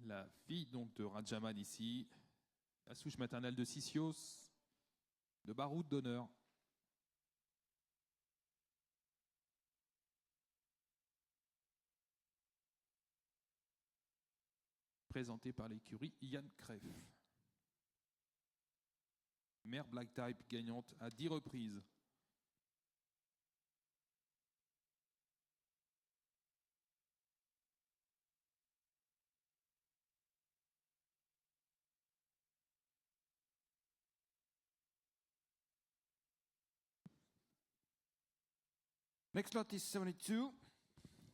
La fille donc de Rajaman ici, la souche maternelle de Sissios, de Baroud d'honneur. Présenté par l'écurie Ian Kreff. Mère Black Type gagnante à 10 reprises. Next lot is 72.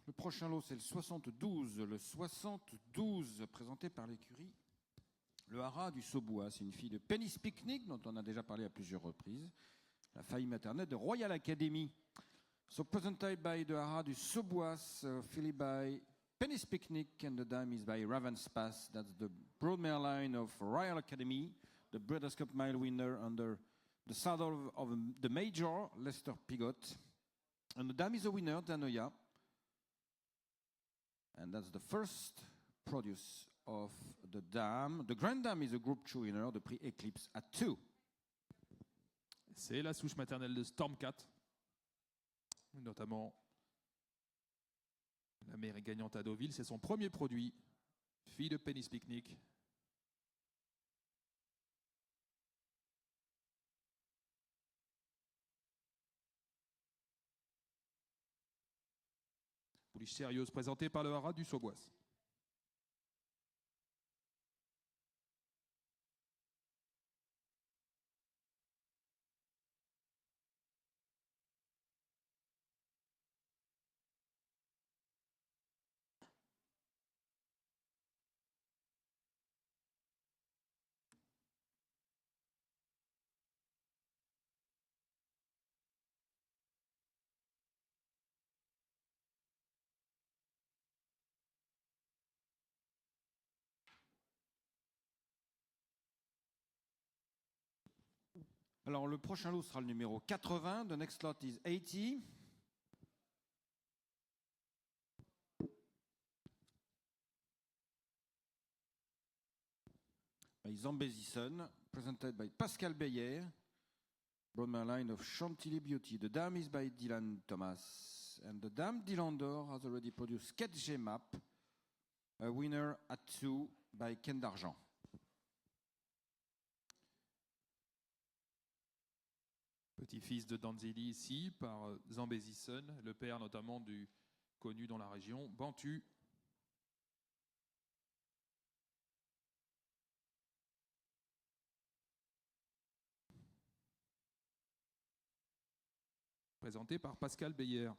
Le prochain lot, c'est le 72. Le 72, présenté par l'écurie Le Haras du Saubois. C'est une fille de Penny's Picnic, dont on a déjà parlé à plusieurs reprises. La famille maternelle de Royal Academy. So presented by the Haras du Saubois, filly by Penny's Picnic, and the dam is by Raven's Pass. That's the broadmare line of Royal Academy, the Breeders' Cup Mile winner under the saddle of the Major, Lester Pigot. And the dam is a winner, Danoya. And that's the first produce of the dam. The Grand Dam is a Group 2 winner, the Prix Eclipse at 2. C'est la souche maternelle de Stormcat, notamment la mère est gagnante à Deauville. C'est son premier produit, fille de Penny's Picnic. Pouliche sérieuse présentée par le Haras du Saubois. Alors, le prochain lot sera le numéro 80. The next lot is 80. By Zambezison, presented by Pascal Beyer. Broadmare line of Chantilly Beauty. The dam is by Dylan Thomas. And the dam Dylandor has already produced Sketch Map, a winner at 2 by Ken d'Argent. Petit-fils de Danzili ici, par Zambezison, le père notamment du connu dans la région, Bantu. Présenté par Pascal Beyer.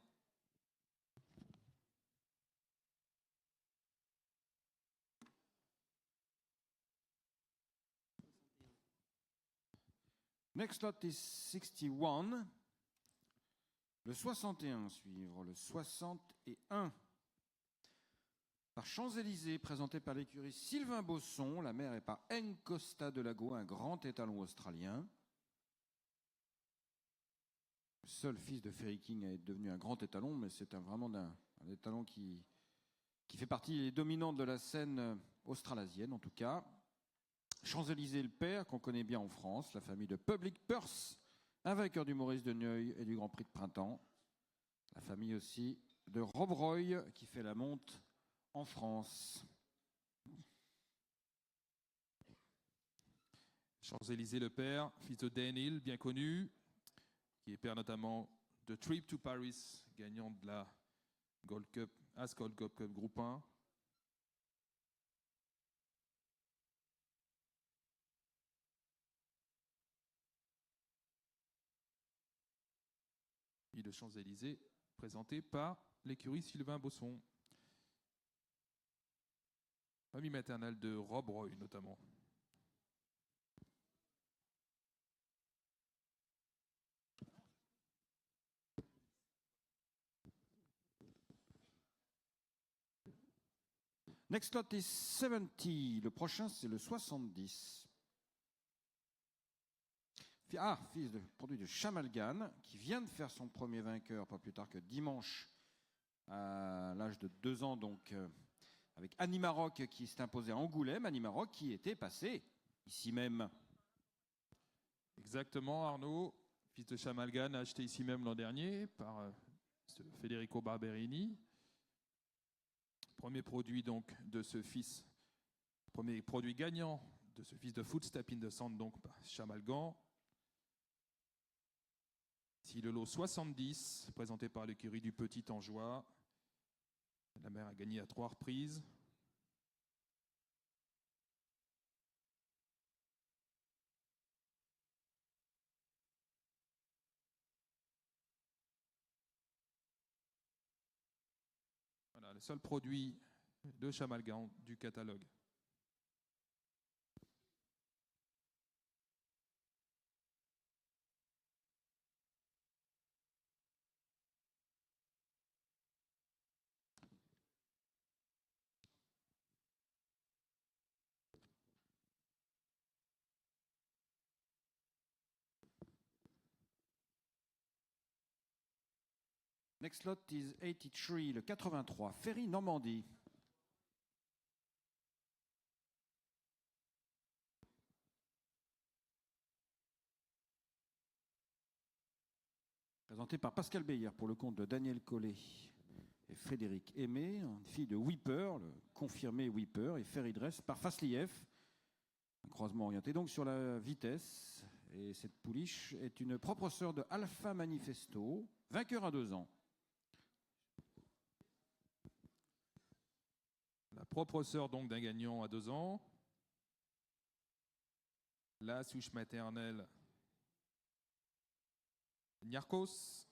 Next lot is 61. Le 61 suivre, le 61. Par Champs-Élysées, présenté par l'écurie Sylvain Bosson. La mère est par Encosta de Lago, un grand étalon australien. Le seul fils de Ferry King à être devenu un grand étalon, mais c'est vraiment un étalon qui fait partie des dominantes de la scène australasienne en tout cas. Champs-Élysées le père, qu'on connaît bien en France, la famille de Public Purse, un vainqueur du Maurice de Neuil et du Grand Prix de Printemps. La famille aussi de Rob Roy, qui fait la monte en France. Champs-Élysées le père, fils de Dan Hill, bien connu, qui est père notamment de Trip to Paris, gagnant de la Gold Cup, As Gold Cup Groupe 1. Et de Champs-Élysées, présenté par l'écurie Sylvain Bosson. Famille maternelle de Rob Roy notamment. Next lot is 70. Le prochain, c'est le 70. fils de produit de Chamalgan, qui vient de faire son premier vainqueur pas plus tard que dimanche, à l'âge de 2 ans, donc avec Annie Maroc qui s'est imposé à Angoulême. Annie Maroc qui était passé ici même. Exactement, Arnaud, fils de Chamalgan, acheté ici même l'an dernier par Federico Barberini. Premier produit donc de ce fils, premier produit gagnant de ce fils de Footstep in the Sand, donc par Chamalgan. Ici le lot 70, présenté par l'écurie du Petit Angeois. La mère a gagné à 3 reprises. Voilà, le seul produit de Chamalgan du catalogue. Next lot is 83, le 83, Ferry Normandie. Présenté par Pascal Beyer pour le compte de Daniel Collet et Frédéric Aimé, une fille de Whipper, le confirmé Whipper, et Ferry Dress par Fasliev. Un croisement orienté donc sur la vitesse. Et cette pouliche est une propre sœur de Alpha Manifesto, vainqueur à 2 ans. La propre sœur donc d'un gagnant à 2 ans. La souche maternelle Niarcos,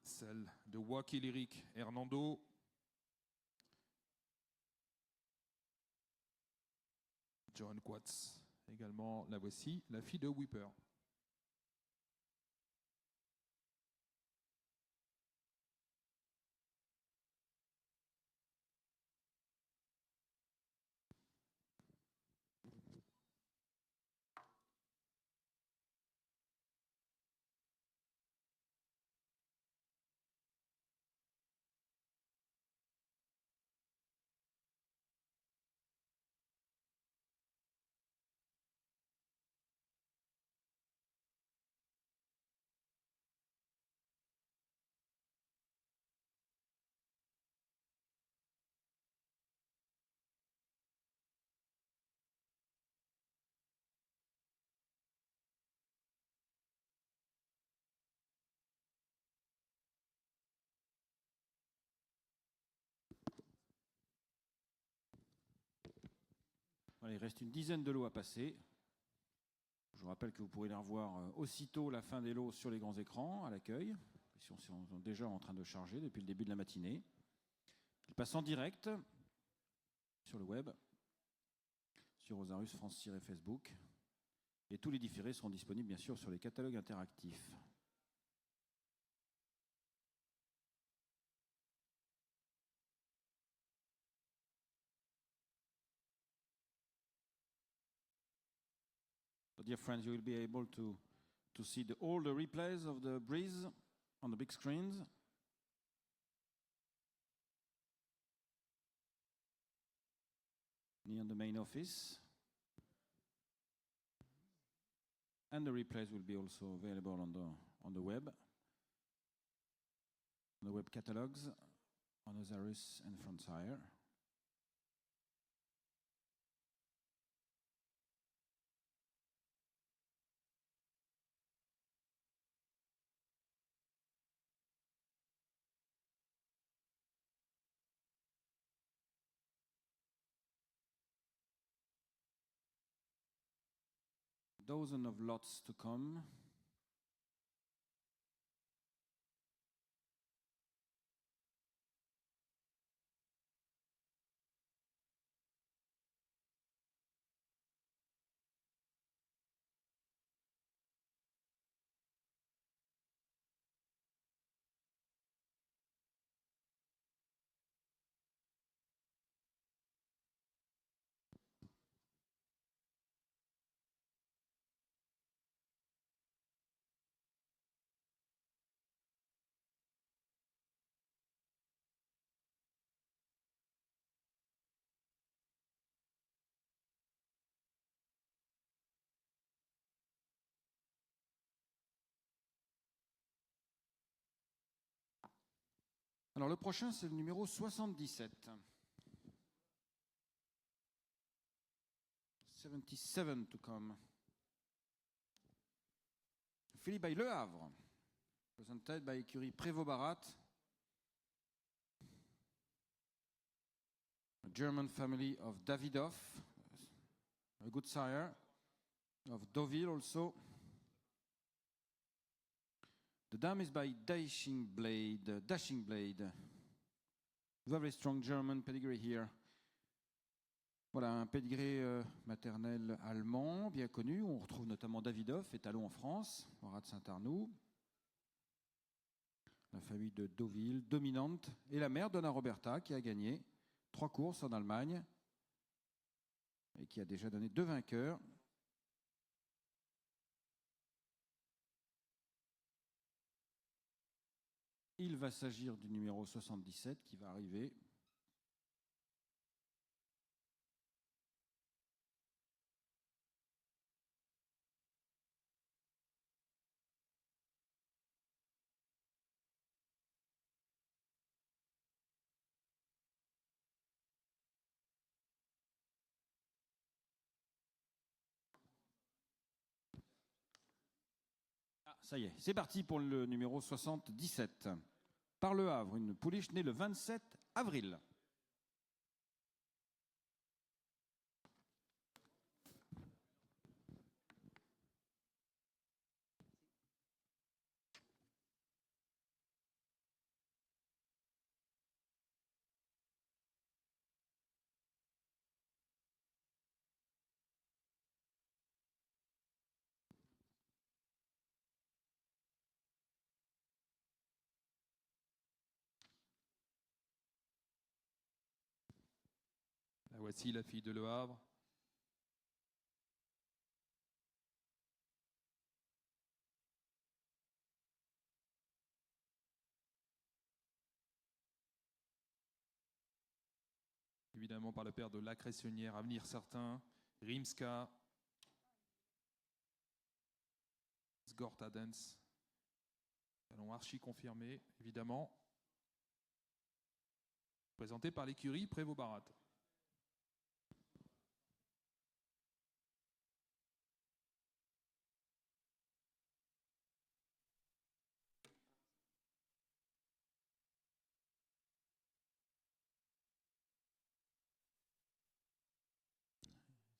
celle de Wacky Lyric Hernando. John Quatz également, la voici, la fille de Whipper. Voilà, il reste une dizaine de lots à passer. Je vous rappelle que vous pourrez les revoir aussitôt la fin des lots sur les grands écrans à l'accueil. Ils sont déjà en train de charger depuis le début de la matinée. Ils passent en direct sur le web, sur Rosarus France-Facebook. Et tous les différés seront disponibles bien sûr sur les catalogues interactifs. So dear friends, you will be able to see all the replays of the breeze on the big screens. Near the main office. And the replays will be also available on the web catalogs on Osiris and Frontier. Dozens of lots to come. Alors le prochain, c'est le numéro 77. 77 to come. Philippe by Le Havre. Presented by écurie Prévost-Barat. A German family of Davidoff. A good sire. Of Deauville also. The dam is by Dashing Blade. Very strong German pedigree here. Voilà, un pedigree maternel allemand, bien connu. On retrouve notamment Davidoff, étalon en France, au Rat de Saint-Arnoux. La famille de Deauville, dominante. Et la mère, Donna Roberta, qui a gagné 3 courses en Allemagne et qui a déjà donné 2 vainqueurs. Il va s'agir du numéro 77 qui va arriver. Ah, ça y est, c'est parti pour le numéro 77. Par Le Havre, une pouliche née le 27 avril. La voici, la fille de Le Havre. Évidemment par le père de La Cressonnière, Avenir Certain, Rimska, Sgorta Dance. Allons archi confirmé, évidemment. Présenté par l'écurie Prévost-Barat.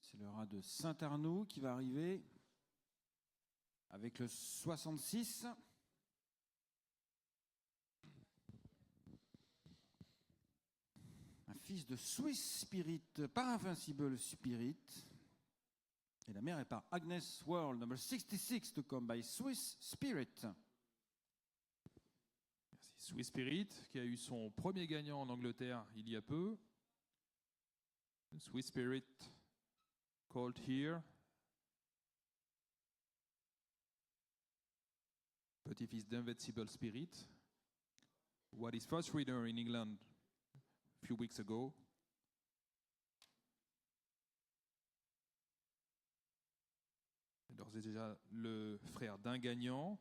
C'est le rat de Saint-Arnoux qui va arriver avec le 66. Un fils de Swiss Spirit, par Invincible Spirit. Et la mère est par Agnes World, number 66 to come by Swiss Spirit. Merci. Swiss Spirit, qui a eu son premier gagnant en Angleterre il y a peu. Swiss Spirit, called here. Petit-fils d'Invincible Spirit. What is first reader in England a few weeks ago. D'ores et déjà le frère d'un gagnant,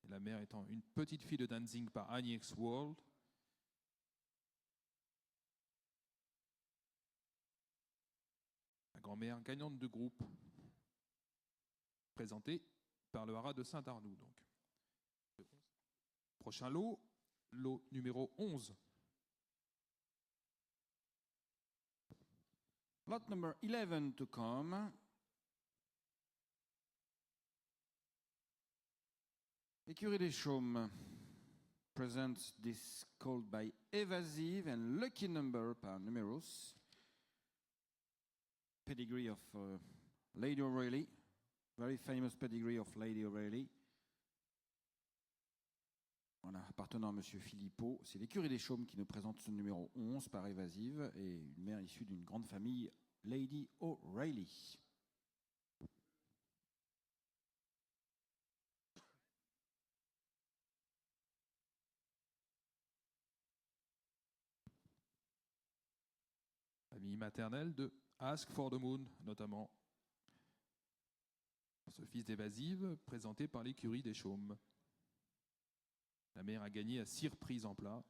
et la mère étant une petite fille de Danzig par Agnes World. La grand-mère gagnante de groupe, présentée par le haras de Saint-Arnoux. Donc. Prochain lot numéro 11. Lot number 11 to come. Écurie des Chaumes presents this called by Evasive and Lucky Number par numerous. Pedigree of Lady O'Reilly, very famous pedigree of Lady O'Reilly. Voilà, appartenant à M. Philippot. C'est l'écurie des Chaumes qui nous présente ce numéro 11 par Evasive et une mère issue d'une grande famille, Lady O'Reilly. Famille maternelle de Ask for the Moon, notamment. Ce fils d'Évasive, présenté par l'écurie des Chaumes. La mère a gagné à 6 reprises en plat.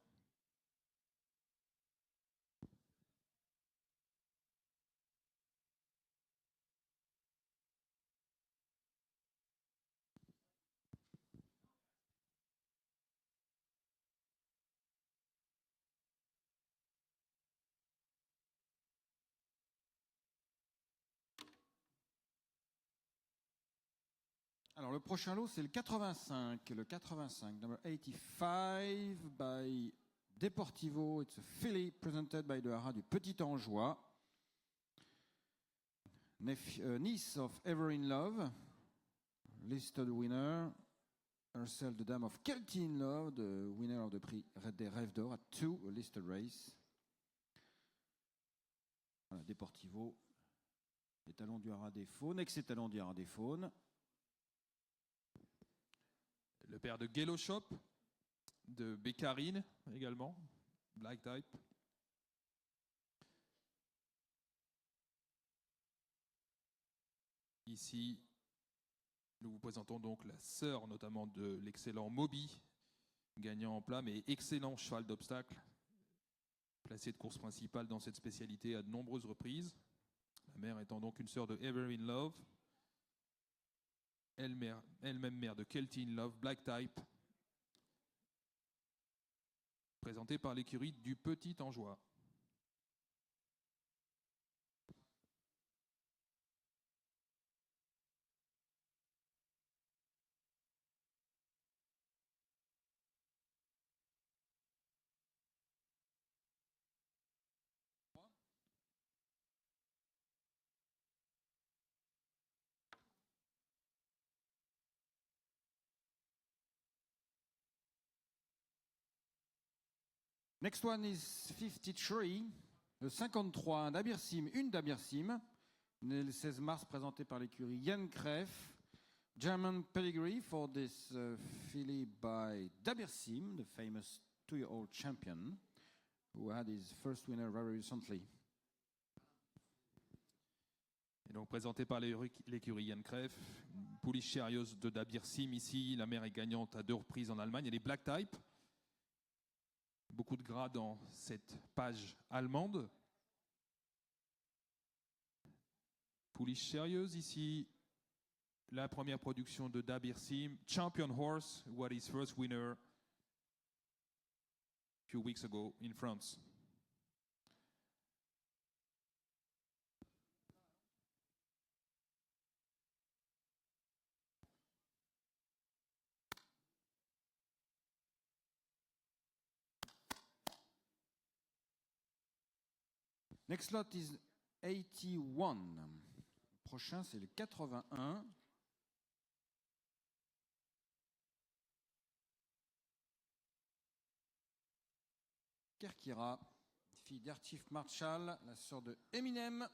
Alors le prochain lot, c'est le 85. Le 85, number 85 by Deportivo. It's a filly presented by the Hara du Petit Angeois. Niece of Ever in Love, listed winner. Herself, the Dame of Kelty in Love, the winner of the Prix des Rêves d'Or at 2, a listed race. Voilà, Deportivo, étalon du Haras des Faunes, ex-étalon du Haras des Faunes. Le père de Gelo Shop, de Beccarine également, Black Type. Ici, nous vous présentons donc la sœur notamment de l'excellent Moby, gagnant en plat, mais excellent cheval d'obstacle, placé de course principale dans cette spécialité à de nombreuses reprises. La mère étant donc une sœur de Ever in Love, elle-même mère de Kelty in Love, Black Type, présentée par l'écurie du Petit Angeois. Next one is 53, le 53, d'Abirsim, une d'Abirsim, né le 16 mars, présenté par l'écurie Jan Kreff. German pedigree for this filly by Dabirsim, the famous 2-year-old champion, who had his first winner very recently. Et donc présenté par l'écurie Jan Kreff, une pouliche sérieuse de Dabirsim ici. La mère est gagnante à 2 reprises en Allemagne. Elle est Black Type. Beaucoup de gras dans cette page allemande. Pouliche sérieuse ici. La première production de Dabirsim, Champion Horse, what his first winner a few weeks ago in France. Next lot is 81. Le prochain, c'est le 81. Kerkira, fille d'Archief Marshall, la sœur de Eminem,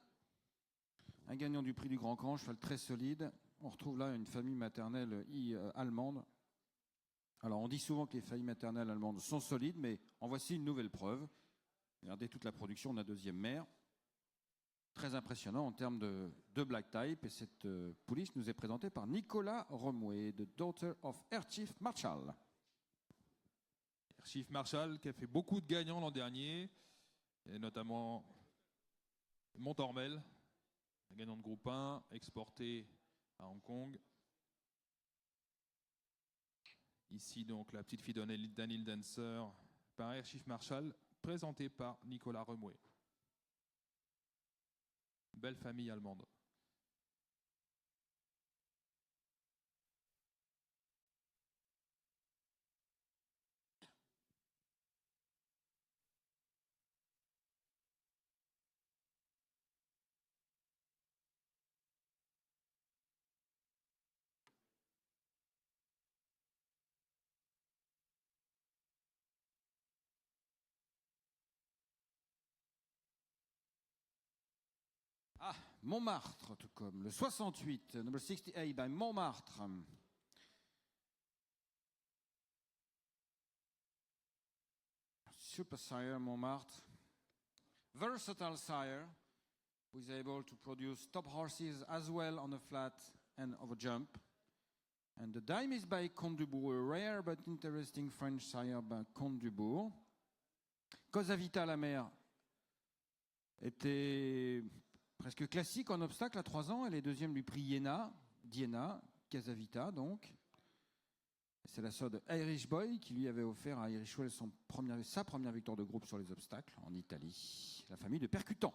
un gagnant du prix du Grand Camp, cheval très solide. On retrouve là une famille maternelle allemande. Alors on dit souvent que les familles maternelles allemandes sont solides, mais en voici une nouvelle preuve. Regardez toute la production de la deuxième mère. Très impressionnant en termes de Black Type. Et cette pouliche nous est présentée par Nicolas Romouet, the daughter of Air Chief Marshall. Air Chief Marshall qui a fait beaucoup de gagnants l'an dernier, et notamment Montormel, gagnant de groupe 1, exporté à Hong Kong. Ici donc la petite fille de Daniel Dancer par Air Chief Marshall, présentée par Nicolas Remouet. Belle famille allemande. Ah, Montmartre, tout comme le 68, number 68 by Montmartre. Super sire Montmartre, versatile sire, who is able to produce top horses as well on a flat and of a jump. And the dime is by Comte Dubourg, a rare but interesting French sire by Comte Dubourg. Cosa Vita, la mère, était presque classique en obstacle à 3 ans. Elle est deuxième du prix Diana, Casavita donc. C'est la sœur de Irish Boy qui lui avait offert à Irish Well sa première victoire de groupe sur les obstacles en Italie. La famille de Percutant.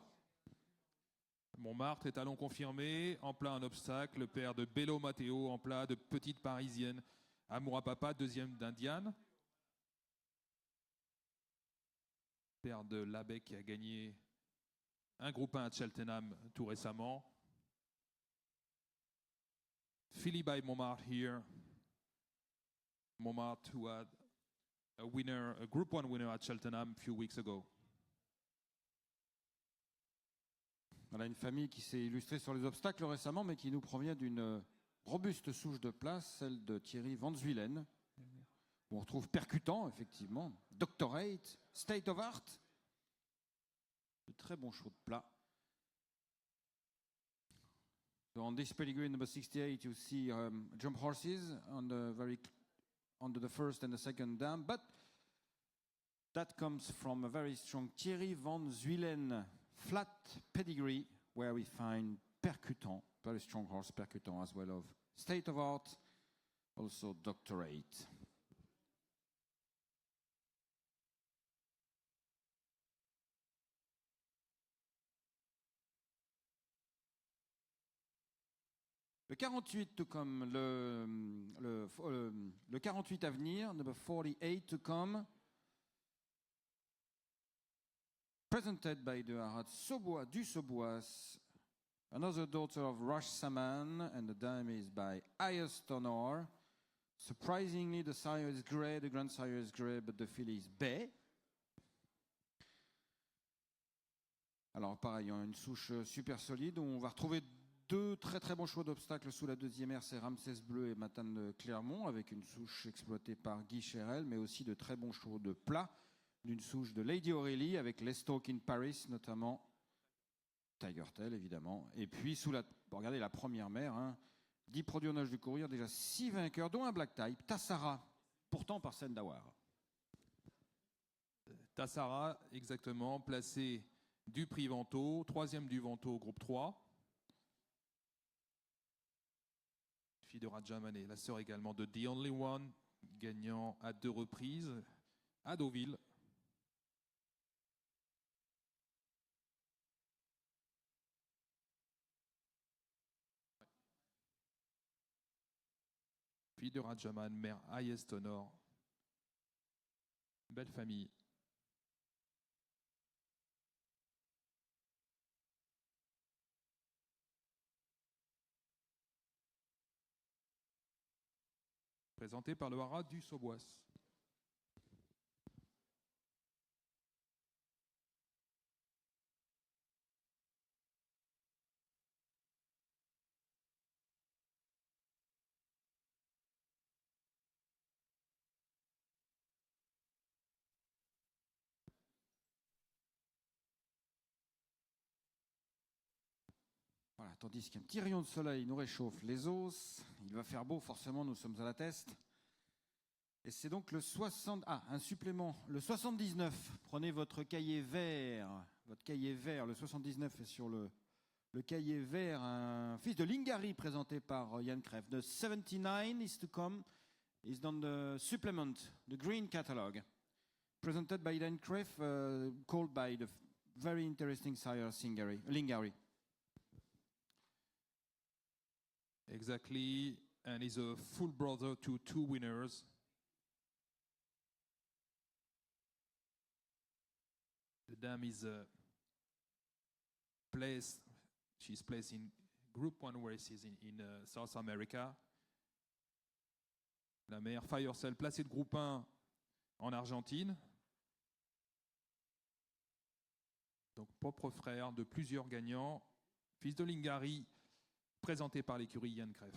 Montmartre, étalon confirmé, en plat un obstacle, le père de Bello Matteo, en plat de petite parisienne, Amour à papa, deuxième d'Indiane. Père de Labec qui a gagné un groupe 1 à Cheltenham tout récemment. Philly by Montmartre here. Montmartre who had a group 1 winner at Cheltenham a few weeks ago. Voilà une famille qui s'est illustrée sur les obstacles récemment, mais qui nous provient d'une robuste souche de place, celle de Thierry Van Zuylen, où on retrouve percutant, effectivement, Doctorate, State of Art, de très bons chevaux de plat. So on this pedigree number 68, you see jump horses on under the first and the second dam, but that comes from a very strong Thierry Van Zuylen flat pedigree, where we find Percutant, very strong horse Percutant as well of State of Art, also Doctorate. Le 48 to come, le 48 à venir, number 48 to come, presented by the Arad du Sobois, another daughter of Rush Saman, and the dam is by Highest Honor. Surprisingly, the sire is grey, the grandsire is grey, but the filly is bay. Alors pareil, une souche super solide, où on va retrouver deux très très bons chevaux d'obstacles sous la deuxième ère, c'est Ramsès Bleu et Matane Clermont, avec une souche exploitée par Guy Chérel, mais aussi de très bons chevaux de plat, d'une souche de Lady Aurélie, avec Les Stoke in Paris notamment, Tiger Tail évidemment, et puis regardez la première mère, 10 produits en âge de courir, déjà 6 vainqueurs, dont un Black Type, Tassara, pourtant par Sendawar. Tassara, exactement, placé du prix Vento, troisième du Vento, groupe 3. Fille de Rajamane, la sœur également de The Only One, gagnant à 2 reprises à Deauville. Fille de Rajaman, mère Highest Honor. Belle famille. Présenté par le Haras du Sobois. Voilà, tandis qu'un petit rayon de soleil nous réchauffe les os, il va faire beau, forcément, nous sommes à la teste. Et c'est donc le 60... Ah, un supplément, le 79. Prenez votre cahier vert. Votre cahier vert, le 79 est sur le cahier vert, un fils de Lingari présenté par Yann Kreff. The 79 is to come, is on the supplement, the green catalog, presented by Yann Kreff, called by the very interesting sire Lingari. Exactly, and he's a full brother to 2 winners. The dam is she's placed in Group 1 races in South America. La mère Firecell placée de Groupe 1 en Argentine. Donc propre frère de plusieurs gagnants. Fils de Lingari, présenté par l'écurie Yann Kreff.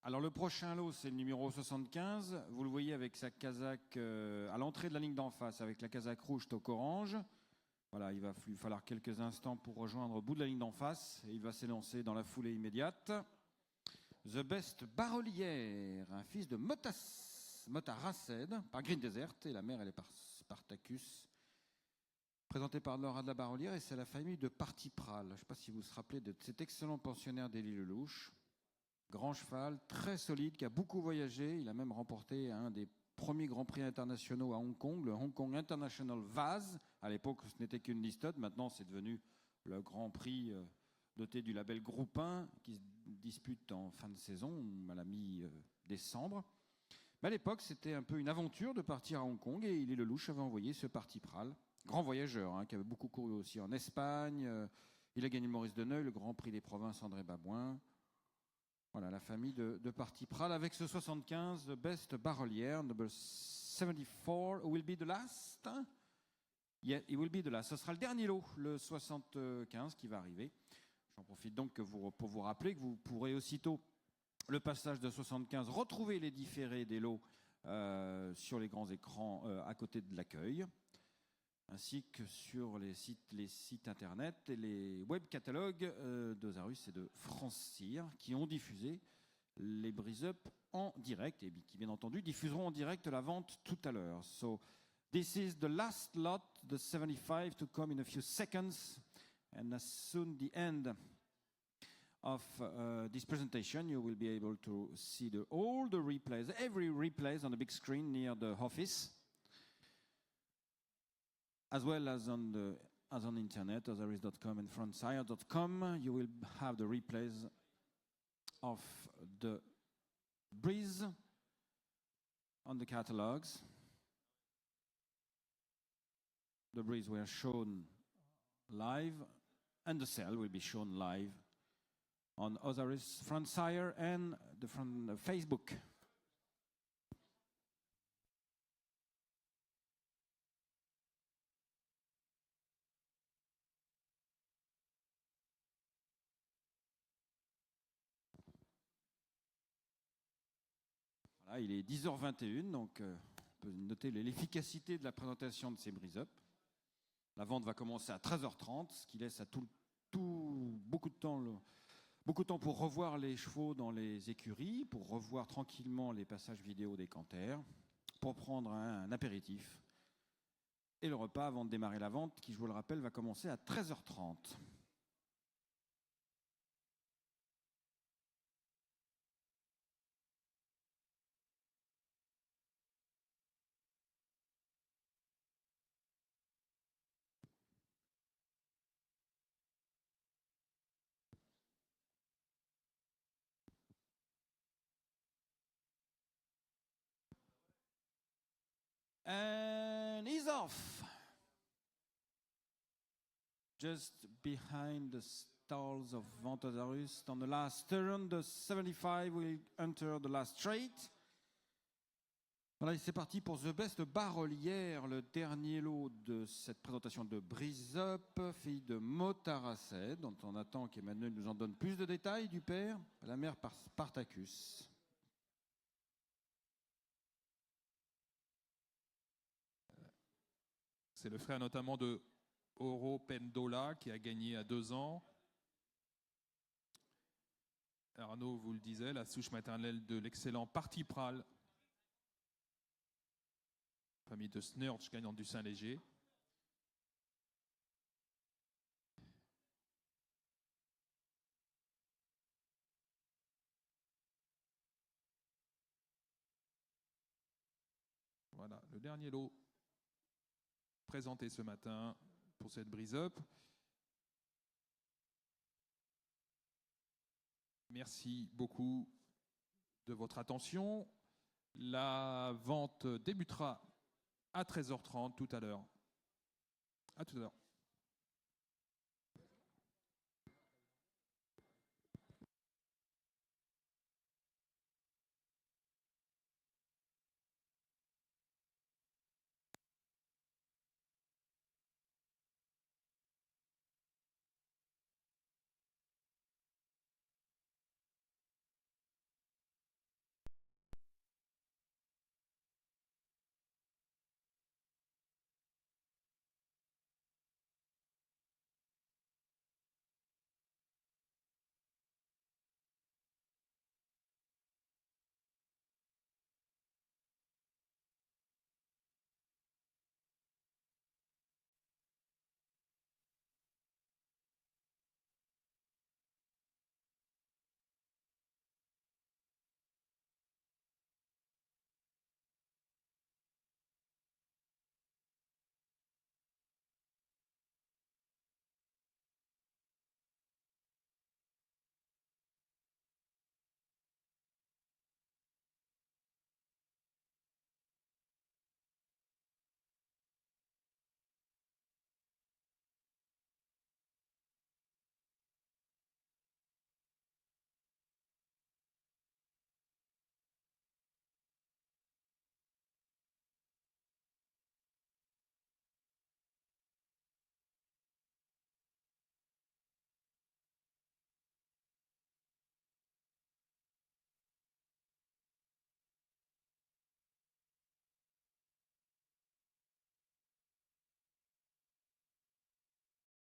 Alors le prochain lot, c'est le numéro 75. Vous le voyez avec sa casaque à l'entrée de la ligne d'en face, avec la casaque rouge toque orange. Voilà, il va lui falloir quelques instants pour rejoindre au bout de la ligne d'en face. Et il va s'élancer dans la foulée immédiate. The Best Barolière, un fils de Motaraced, par Green Desert, et la mère, elle est par Spartacus. Présenté par Laura de la Barolière, et c'est la famille de Partipral. Je ne sais pas si vous vous rappelez de cet excellent pensionnaire d'Élie-le-Louche. Grand cheval, très solide, qui a beaucoup voyagé. Il a même remporté un des premiers grands prix internationaux à Hong Kong, le Hong Kong International Vase. À l'époque, ce n'était qu'une listote. Maintenant, c'est devenu le grand prix doté du label Groupe 1 qui se dispute en fin de saison, à la mi-décembre. Mais à l'époque, c'était un peu une aventure de partir à Hong Kong et Élie-le-Louche avait envoyé ce Partipral. Grand voyageur, qui avait beaucoup couru aussi en Espagne. Il a gagné le Maurice de Neuil, le Grand Prix des Provinces André Babouin. Voilà, la famille de Partipral avec ce 75, The Best Barolière, number 74, will be the last. Yeah, it will be the last. Ce sera le dernier lot, le 75 qui va arriver. J'en profite donc pour vous rappeler que vous pourrez aussitôt, le passage de 75, retrouver les différés des lots sur les grands écrans à côté de l'accueil, ainsi que sur les sites internet et les web catalogues d'Ozarus et de France Cyr qui ont diffusé les Breeze-Up en direct et qui bien entendu diffuseront en direct la vente tout à l'heure. So this is the last lot, the 75 to come in a few seconds, and as soon the end of this presentation you will be able to see all the replays, every replays on the big screen near the office. As well as on the internet, ozaris.com and frontcyr.com, you will have the replays of the Breeze on the catalogs. The Breeze were shown live, and the sale will be shown live on Ozaris Frontcyr and from Facebook. Voilà, il est 10h21, donc on peut noter l'efficacité de la présentation de ces Breeze-Up. La vente va commencer à 13h30, ce qui laisse à beaucoup de temps pour revoir les chevaux dans les écuries, pour revoir tranquillement les passages vidéo des canters, pour prendre un apéritif. Et le repas avant de démarrer la vente, qui, je vous le rappelle, va commencer à 13h30. And he's off. Just behind the stalls of Ventozarus. On the last turn, the 75 will enter the last straight. Voilà, c'est parti pour The Best Barolière, le dernier lot de cette présentation de Breeze-Up, fille de Motaraced, dont on attend qu'Emmanuel nous en donne plus de détails du père, la mère par Spartacus. C'est le frère notamment de Oro Pendola qui a gagné à 2 ans. Arnaud vous le disait, la souche maternelle de l'excellent Partipral, famille de Snurge gagnant du Saint-Léger. Voilà, le dernier lot présenté ce matin pour cette Breeze-Up. Merci beaucoup de votre attention. La vente débutera à 13h30 tout à l'heure. À tout à l'heure.